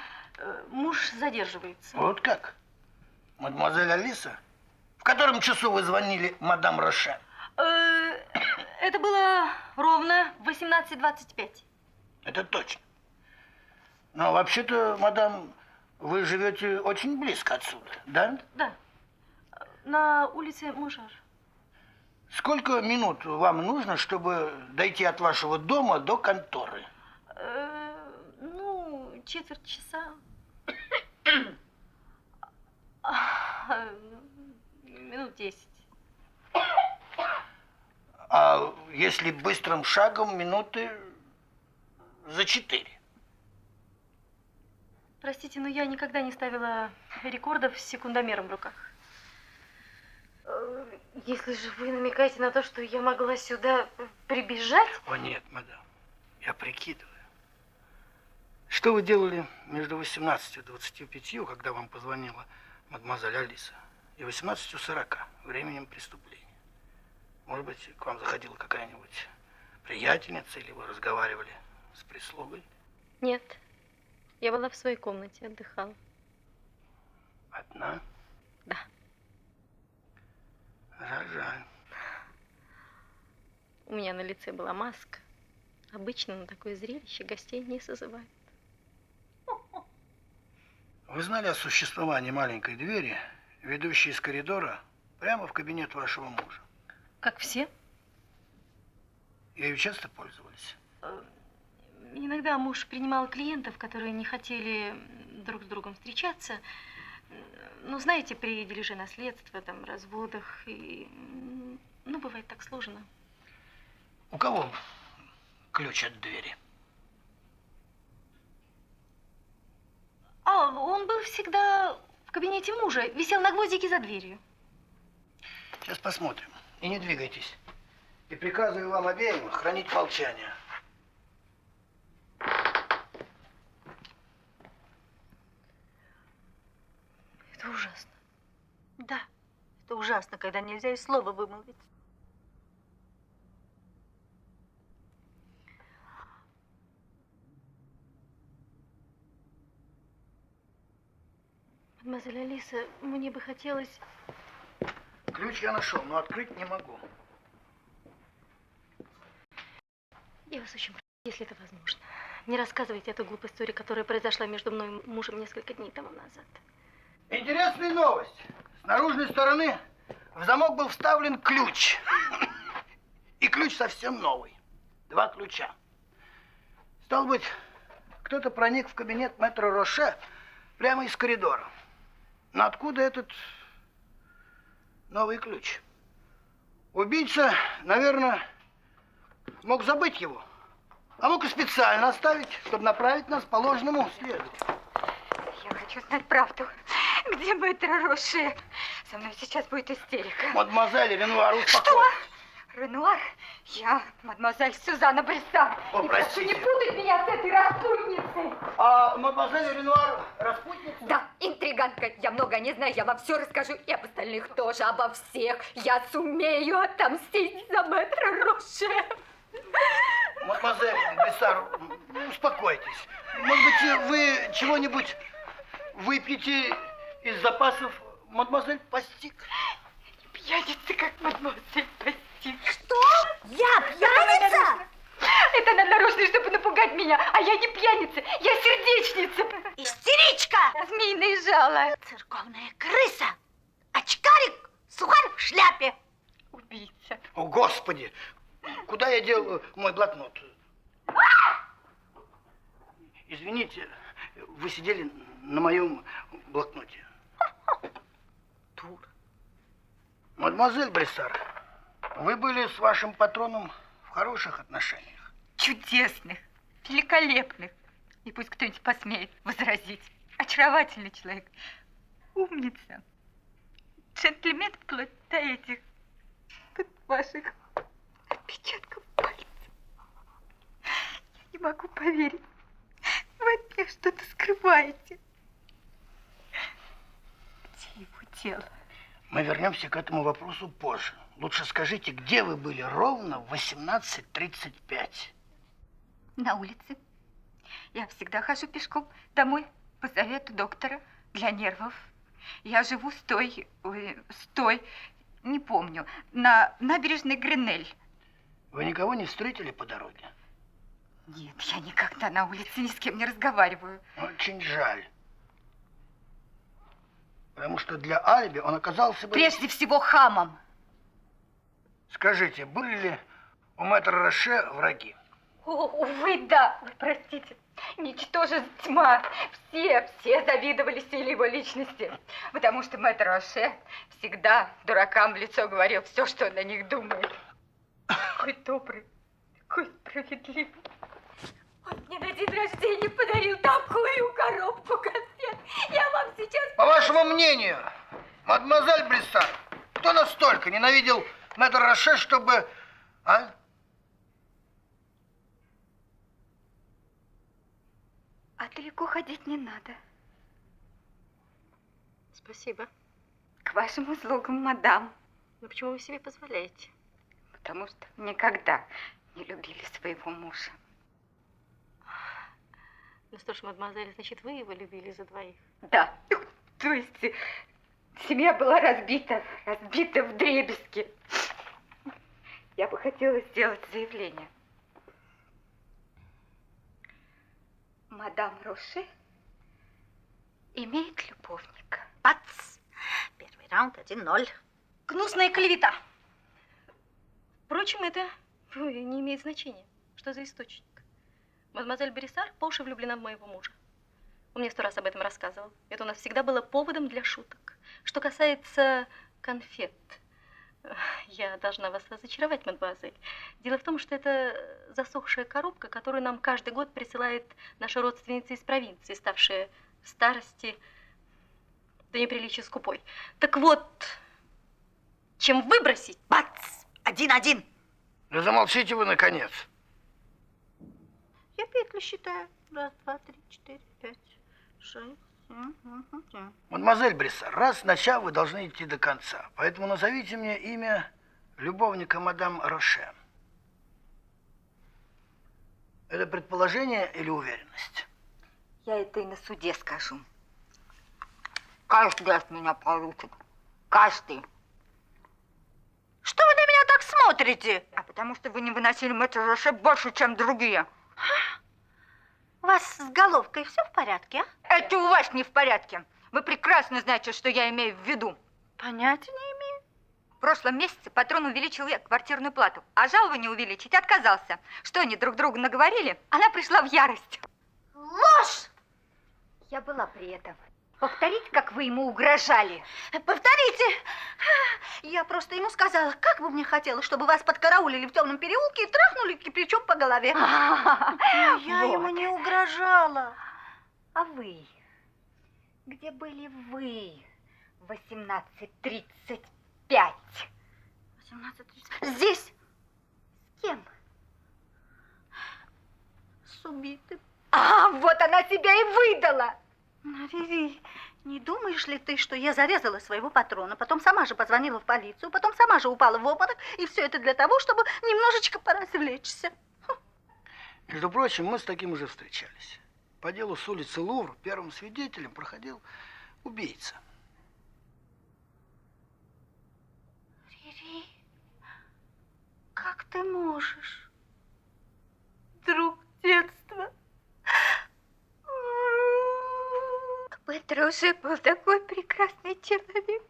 муж задерживается. Вот как? Мадемуазель Алиса? В котором часу вы звонили мадам Роше? Это было ровно в 18:25. Это точно. Но вообще-то, мадам, вы живете очень близко отсюда, да? Да. На улице Мужар. Сколько минут вам нужно, чтобы дойти от вашего дома до конторы? Ну, четверть часа. Минут 10. А если быстрым шагом, минуты за 4. Простите, но я никогда не ставила рекордов с секундомером в руках. Если же вы намекаете на то, что я могла сюда прибежать... О нет, мадам, я прикидываю. Что вы делали между 18:25, когда вам позвонила мадемуазель Алиса, и 18:40, временем преступления? Может быть, к вам заходила какая-нибудь приятельница, или вы разговаривали с прислугой? Нет. Я была в своей комнате, отдыхала. Одна? Да. Жаль. У меня на лице была маска. Обычно на такое зрелище гостей не созывают. Вы знали о существовании маленькой двери, ведущей из коридора прямо в кабинет вашего мужа? Как все? Ею часто пользовались? Иногда муж принимал клиентов, которые не хотели друг с другом встречаться. Ну, знаете, при дележе наследства, там, разводах. И, ну, бывает так сложно. У кого ключ от двери? А, он был всегда в кабинете мужа, висел на гвоздике за дверью. Сейчас посмотрим. И не двигайтесь. И приказываю вам обеим хранить молчание. Это ужасно. Да, это ужасно, когда нельзя и слова вымолвить. Мадемуазель Алиса, мне бы хотелось... Ключ я нашел, но открыть не могу. Я вас очень прошу, если это возможно. Не рассказывайте эту глупую историю, которая произошла между мной и мужем несколько дней тому назад. Интересная новость. С наружной стороны в замок был вставлен ключ. И ключ совсем новый. 2 ключа. Стало быть, кто-то проник в кабинет мэтра Роше прямо из коридора. Но откуда этот новый ключ? Убийца, наверное, мог забыть его. А мог и специально оставить, чтобы направить нас по ложному следу. Я хочу знать правду. Где мэтр Роше? Со мной сейчас будет истерика. Мадемуазель Ренуар, успокойтесь. Что? Ренуар? Я мадемуазель Сюзанна Брисан. О, И прошу простите. не путать меня с этой распутницей. А мадемуазель Ренуар распутница? Да, интриганка. Я много не знаю, я вам все расскажу. И об остальных тоже, обо всех. Я сумею отомстить за мэтра Роше. Мадемуазель Брисан, успокойтесь. Может быть, вы чего-нибудь выпьете из запасов мадемуазель Пастик? Пьяница, как мадемуазель Пастик. Что? Я пьяница? Это она нарочно, чтобы напугать меня. А я не пьяница, я сердечница. Истеричка! Змеиное жало. Церковная крыса! Очкарик! Сухарь в шляпе! Убийца. О, Господи! Куда я дел мой блокнот? Извините, вы сидели на моем блокноте. Дура. Мадемуазель Бриссар, вы были с вашим патроном в хороших отношениях? Чудесных, великолепных. И пусть кто-нибудь посмеет возразить. Очаровательный человек. Умница. Джентльмен вплоть до этих ваших отпечатков пальцев. Я не могу поверить. Вы от меня что-то скрываете. Где его тело? Мы вернемся к этому вопросу позже. Лучше скажите, где вы были ровно в 18:35? На улице. Я всегда хожу пешком домой по совету доктора для нервов. Я живу с той, не помню, на набережной Гренель. Вы никого не встретили по дороге? Нет, я никогда на улице ни с кем не разговариваю. Очень жаль. Потому что для алиби он оказался бы... Прежде всего хамом. Скажите, были ли у мэтра Роше враги? О, увы, да. Ой, простите. Ничтоже тьма. Все завидовали силе его личности. Потому что мэтр Роше всегда дуракам в лицо говорил все, что он о них думает. Какой добрый, какой справедливый. Он мне на день рождения подарил такую коробку конфет. Я вам сейчас... По вашему мнению, мадемуазель Бриссар, кто настолько ненавидел мэтра Роше, чтобы... А? А далеко ходить не надо. Спасибо. К вашим услугам, мадам. Но почему вы себе позволяете? Потому что никогда не любили своего мужа. Ну что ж, мадемуазель, значит, вы его любили за двоих? Да. То есть семья была разбита вдребезги. Я бы хотела сделать заявление. Мадам Роше имеет любовника. Бац! Первый раунд 1-0. Гнусная клевета. Впрочем, это не имеет значения. Что за источник? Мадемуазель Брисар по уши влюблена в моего мужа. Он мне 100 раз об этом рассказывал. Это у нас всегда было поводом для шуток. Что касается конфет, я должна вас разочаровать, мадемуазель. Дело в том, что это засохшая коробка, которую нам каждый год присылает наша родственница из провинции, ставшая в старости до неприличия скупой. Так вот, чем выбросить? Бац! 1-1. Да замолчите вы, наконец. Я петли считаю. 1, 2, 3, 4, 5, 6, 7. Мадемуазель Бриссар, раз начав, вы должны идти до конца. Поэтому назовите мне имя любовника мадам Роше. Это предположение или уверенность? Я это и на суде скажу. Каждый от меня получит. Каждый. Что вы на меня так смотрите? А потому что вы не выносили мэтра Роше больше, чем другие. У вас с головкой все в порядке, а? Это у вас не в порядке. Вы прекрасно знаете, что я имею в виду. Понятия не имею. В прошлом месяце патрон увеличил ей квартирную плату, а жалование увеличить отказался. Что они друг другу наговорили? Она пришла в ярость. Ложь! Я была при этом. Повторите, как вы ему угрожали. Повторите. Я просто ему сказала, как бы мне хотелось, чтобы вас подкараулили в темном переулке и трахнули кирпичом по голове. Но я ему не угрожала. А вы? Где были вы в 18:35? 18:35. Здесь. С кем? С убитым. А, вот она себя и выдала. Виви, не думаешь ли ты, что я зарезала своего патрона, потом сама же позвонила в полицию, потом сама же упала в обморок, и все это для того, чтобы немножечко поразвлечься? Между прочим, мы с таким уже встречались. По делу с улицы Лувр первым свидетелем проходил убийца. Виви, как ты можешь? Друг детства. Мэтр Роше был такой прекрасный человек.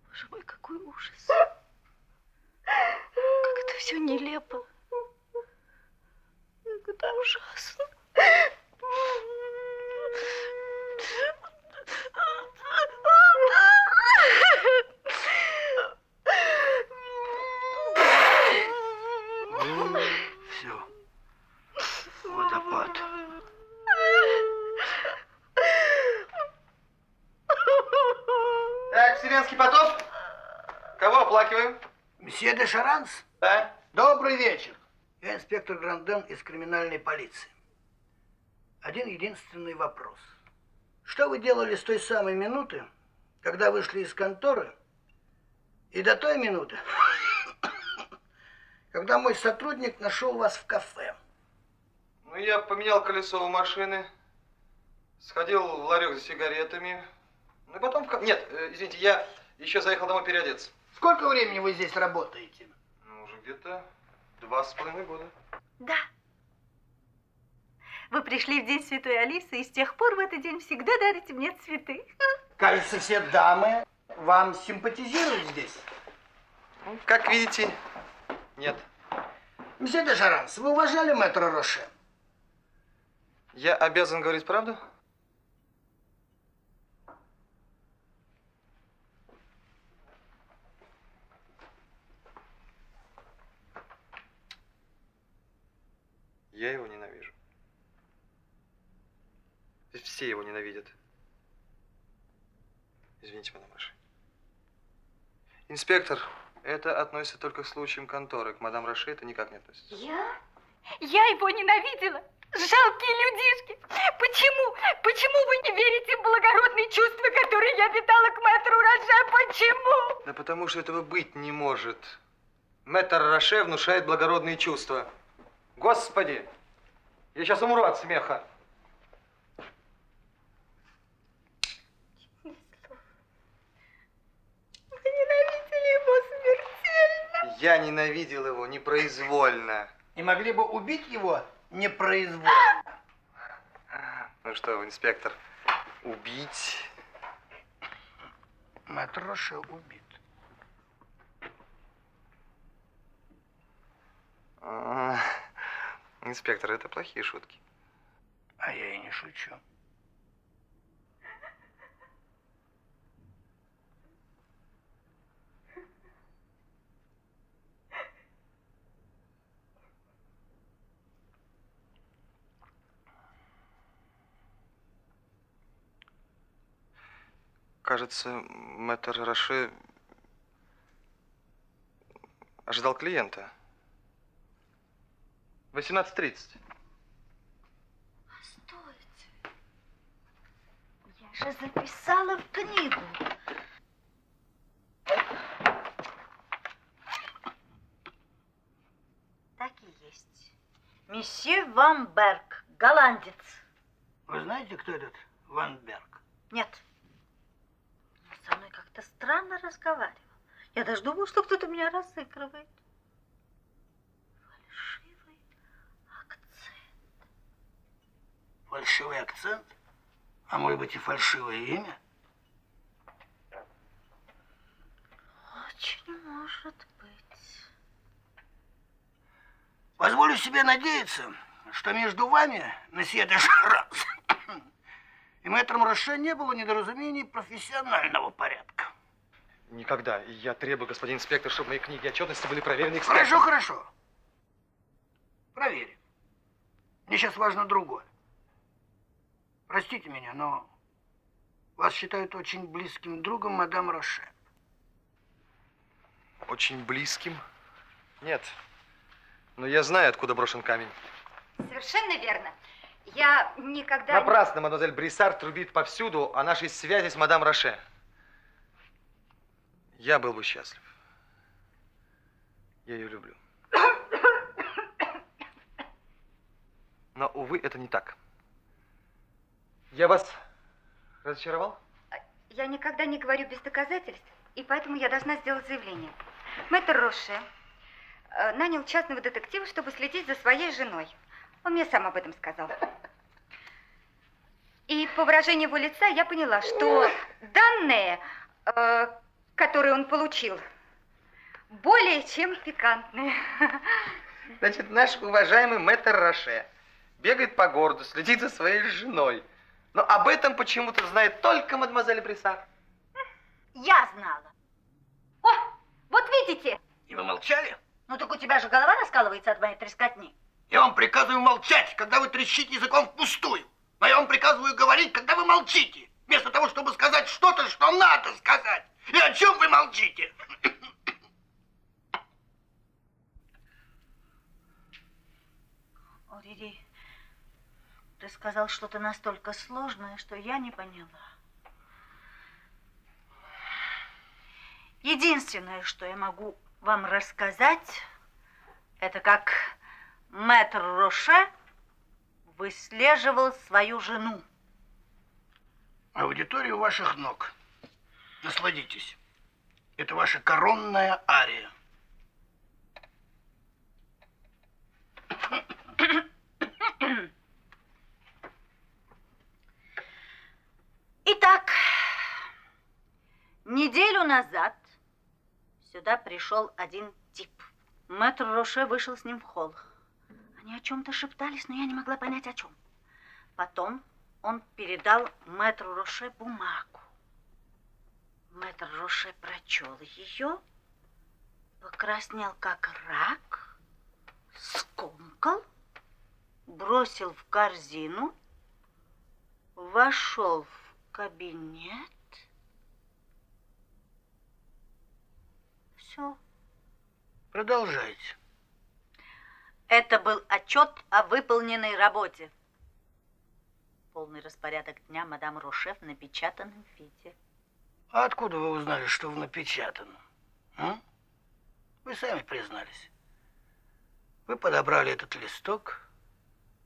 Боже мой, какой ужас. Как это все нелепо. Как это ужасно. Все. Водопад. Так, Вселенский потоп. Кого оплакиваем? Месье де Шаранс? Да. Добрый вечер. Я инспектор Гранден из криминальной полиции. Один единственный вопрос. Что вы делали с той самой минуты, когда вышли из конторы, и до той минуты, когда мой сотрудник нашел вас в кафе? Ну, я поменял колесо у машины, сходил в ларек за сигаретами, ну и потом Нет, извините, я еще заехал домой переодеться. Сколько времени вы здесь работаете? Ну, уже где-то 2,5 года. Да. Вы пришли в день Святой Алисы, и с тех пор в этот день всегда дарите мне цветы. Кажется, все дамы вам симпатизируют здесь. Ну, как видите, нет. Месье де Шаранс, вы уважали мэтра Роше? Я обязан говорить правду? Я его ненавижу. Все его ненавидят. Извините, мадам Роше. Инспектор, это относится только к случаям конторы. К мадам Роше это никак не относится. Я его ненавидела. Жалкие людишки. Почему? Почему вы не верите в благородные чувства, которые я питала к мэтру Роше? Почему? Да потому что этого быть не может. Мэтр Роше внушает благородные чувства. Господи, я сейчас умру от смеха. Вы ненавидели его смертельно. Я ненавидел его непроизвольно. Не могли бы убить его непроизвольно? Ну что, инспектор, убить? Мэтр Роше убит. Инспектор, это плохие шутки. А я и не шучу. Кажется, мэтр Роше ожидал клиента. 18:30. Постойте. Я же записала в книгу. Так и есть. Месье Ван Берг, голландец. Вы знаете, кто этот Ван Берг? Нет. Он со мной как-то странно разговаривал. Я даже думала, что кто-то меня разыгрывает. Фальшивый акцент. Фальшивый акцент? А может быть и фальшивое имя? Очень может быть. Позволю себе надеяться, что между вами, месье де Шараз, и мэтром Роше не было недоразумений профессионального порядка. Никогда. И я требую, господин инспектор, чтобы мои книги отчетности были проверены экспертом. Хорошо, хорошо. Проверим. Мне сейчас важно другое. Простите меня, но вас считают очень близким другом мадам Роше. Очень близким? Нет. Но я знаю, откуда брошен камень. Совершенно верно. Я никогда... Напрасно мадемуазель Бриссар трубит повсюду о нашей связи с мадам Роше. Я был бы счастлив. Я ее люблю. Но, увы, это не так. Я вас разочаровал? Я никогда не говорю без доказательств, и поэтому я должна сделать заявление. Мэтр Роше нанял частного детектива, чтобы следить за своей женой. Он мне сам об этом сказал. И по выражению его лица я поняла, что данные, которые он получил, более чем пикантные. Значит, наш уважаемый мэтр Роше бегает по городу, следит за своей женой. Но об этом почему-то знает только мадемуазель Бриссар. Я знала. О, вот видите? И вы молчали? Ну так у тебя же голова раскалывается от моей трескотни. Я вам приказываю молчать, когда вы трещите языком впустую. Но я вам приказываю говорить, когда вы молчите. Вместо того, чтобы сказать что-то, что надо сказать. И о чем вы молчите? О, Рири, ты сказал что-то настолько сложное, что я не поняла. Единственное, что я могу вам рассказать, это как мэтр Роше выслеживал свою жену. Аудитория у ваших ног. Насладитесь. Это ваша коронная ария. Итак, неделю назад сюда пришел один тип. Мэтр Роше вышел с ним в холл. Они о чем-то шептались, но я не могла понять, о чем. Потом он передал мэтру Роше бумагу. Мэтр Роше прочел ее, покраснел как рак, скомкал, бросил в корзину, вошел в кабинет. Все. Продолжайте. Это был отчет о выполненной работе. Полный распорядок дня мадам Роше в напечатанном виде. А откуда вы узнали, что в напечатанном? Вы сами признались. Вы подобрали этот листок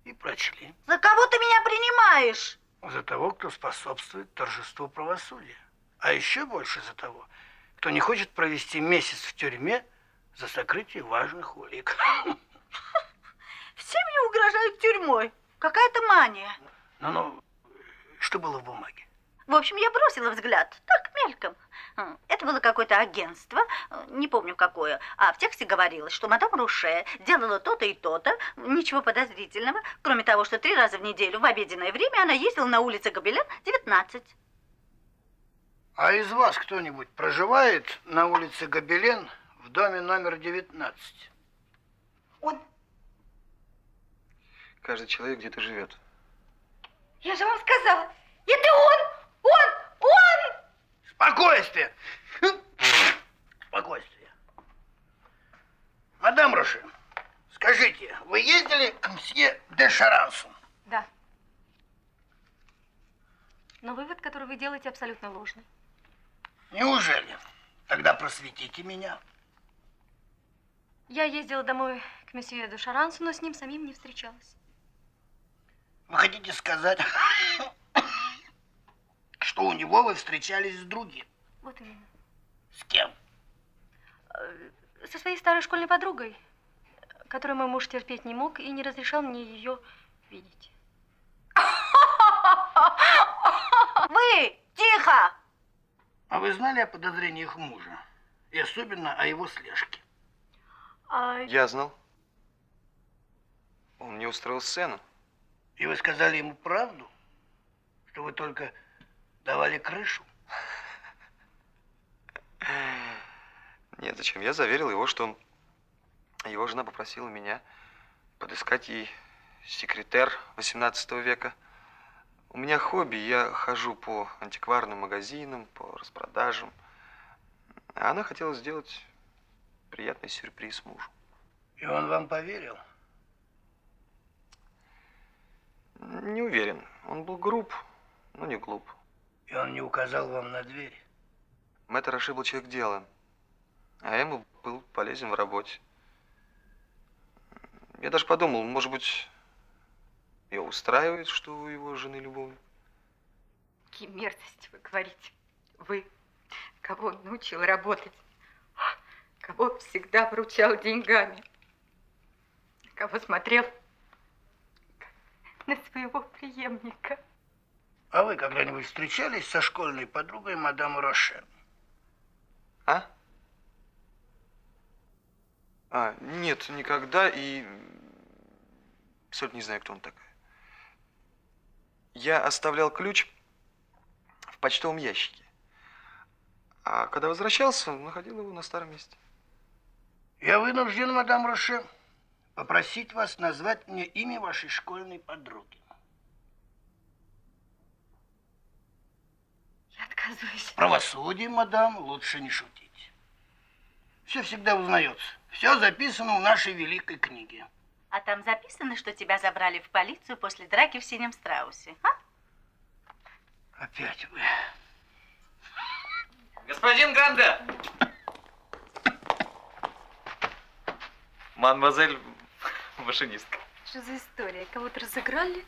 и прочли. За кого ты меня принимаешь? За того, кто способствует торжеству правосудия. А еще больше за того, кто не хочет провести месяц в тюрьме за сокрытие важных улик. Все мне угрожают тюрьмой. Какая-то мания. Ну, что было в бумаге? В общем, я бросила взгляд, так, мельком. Это было какое-то агентство, не помню какое. А в тексте говорилось, что мадам Руше делала то-то и то-то, ничего подозрительного, кроме того, что 3 раза в неделю в обеденное время она ездила на улице Гобелен, 19. А из вас кто-нибудь проживает на улице Гобелен в доме номер 19? Он. Каждый человек где-то живет. Я же вам сказала, это он! Он! Спокойствие! Спокойствие. Мадам Руше, скажите, вы ездили к мсье де Шарансу? Да. Но вывод, который вы делаете, абсолютно ложный. Неужели? Тогда просветите меня. Я ездила домой к месье де Шарансу, но с ним самим не встречалась. Вы хотите сказать, что у него вы встречались с другим? Вот именно. С кем? Со своей старой школьной подругой, которую мой муж терпеть не мог и не разрешал мне ее видеть. Вы! Тихо! А вы знали о подозрениях мужа? И особенно о его слежке? Я знал. Он мне устроил сцену. И вы сказали ему правду? Что вы только давали крышу? Нет, зачем? Я заверил его, что его жена попросила меня подыскать ей секретарь 18 века. У меня хобби, я хожу по антикварным магазинам, по распродажам. А она хотела сделать приятный сюрприз мужу. И он вам поверил? Не уверен. Он был груб, но не глуп. И он не указал вам на дверь? Мэтр Роше был человек дела, а я ему был полезен в работе. Я даже подумал, может быть, ее устраивает, что у его жены любовник. Какие мерзости вы говорите. Вы, кого он научил работать, кого всегда вручал деньгами, кого смотрел на своего преемника. А вы когда-нибудь встречались со школьной подругой мадам Роше? Нет, никогда, и абсолютно не знаю, кто он такая. Я оставлял ключ в почтовом ящике, а когда возвращался, находил его на старом месте. Я вынужден, мадам Роше, попросить вас назвать мне имя вашей школьной подруги. Я отказываюсь. В правосудии, мадам, лучше не шутить. Все всегда узнается. Все записано в нашей великой книге. А там записано, что тебя забрали в полицию после драки в синем страусе, а? Опять вы. Господин Гранде! Мадемуазель машинистка. Что за история? Кого-то разыграли?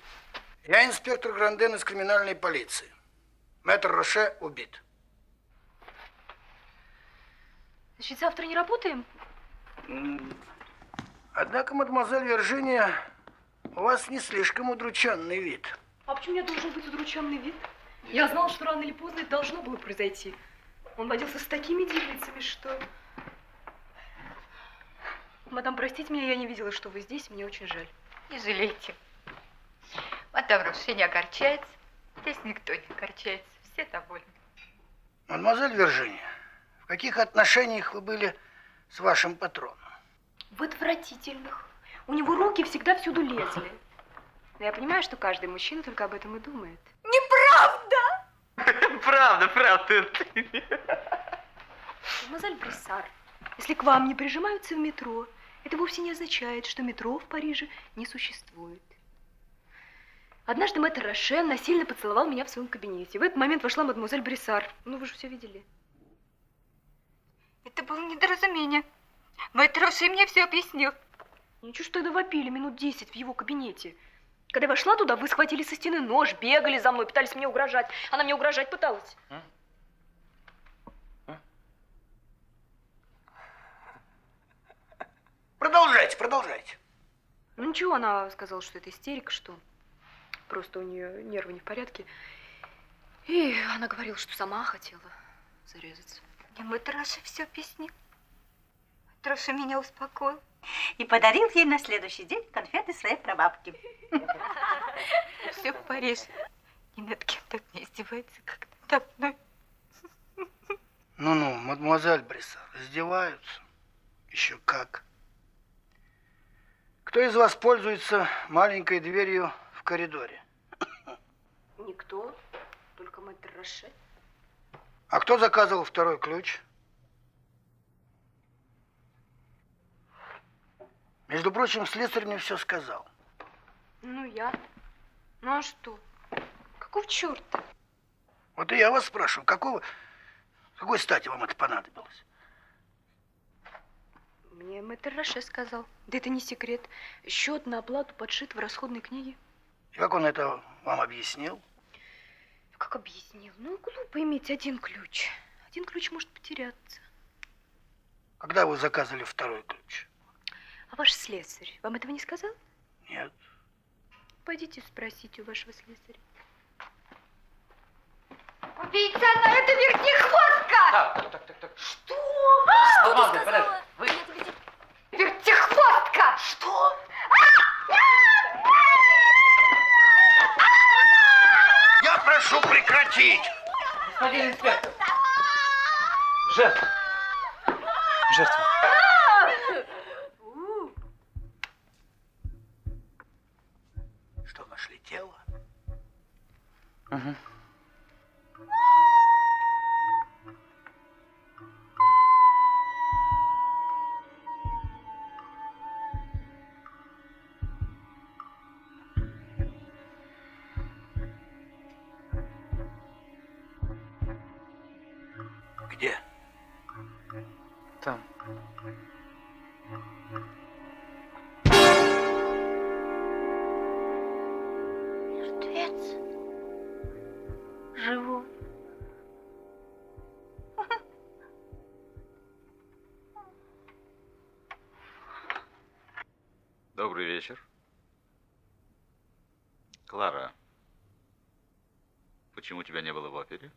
Я инспектор Гранден из криминальной полиции. Мэтр Роше убит. Значит, завтра не работаем? Однако, мадемуазель Виржиния, у вас не слишком удрученный вид. А почему у меня должен быть удрученный вид? Я знала, что рано или поздно это должно было произойти. Он водился с такими девицами, что... Мадам, простите меня, я не видела, что вы здесь, мне очень жаль. Не жалейте. Мадам Роше не огорчается. Здесь никто не огорчается. Все довольны. Мадемуазель Виржиния, в каких отношениях вы были с вашим патроном? В отвратительных. У него руки всегда всюду лезли. Но я понимаю, что каждый мужчина только об этом и думает. Неправда! Правда. Мадемуазель Бриссар, если к вам не прижимаются в метро, это вовсе не означает, что метро в Париже не существует. Однажды мэтр Роше насильно поцеловал меня в своем кабинете. В этот момент вошла мадемуазель Бриссар. Ну, вы же все видели. Это было недоразумение. Матроша мне все объяснил. Ну что ж тогда вопили минут 10 в его кабинете? Когда я вошла туда, вы схватили со стены нож, бегали за мной, пытались мне угрожать. Она мне угрожать пыталась. Продолжайте, продолжайте. Ну ничего, она сказала, что это истерика, что просто у нее нервы не в порядке. И она говорила, что сама хотела зарезаться. Мне матроша все объяснил. Матроша меня успокоил. И подарил ей на следующий день конфеты своей прабабки. Все в Париже. Ни над кем так не издевается, как надо мной. Ну-ну, мадемуазель Бриссар, издеваются. Еще как. Кто из вас пользуется маленькой дверью в коридоре? Никто, только матроша. А кто заказывал второй ключ? Между прочим, слесарь мне все сказал. Ну я. Ну а что? Какого черта? Вот и я вас спрашиваю, какой стати вам это понадобилось? Мне мэтр Роше сказал. Да это не секрет. Счет на оплату подшит в расходной книге. И как он это вам объяснил? Как объяснил? Ну, глупо иметь один ключ. Один ключ может потеряться. Когда вы заказывали второй ключ? А ваш слесарь вам этого не сказал? Нет. Пойдите спросите у вашего слесаря. Убийца, она это вертихвостка! Так. Что? Что ты сказала? Вертихвостка! Что? Я прошу прекратить! Господин инспектор! Жертва! Жертва! Что, нашли тело? Угу. Где? Там. Мертвец. Живой. Добрый вечер. Клара, почему тебя не было в опере?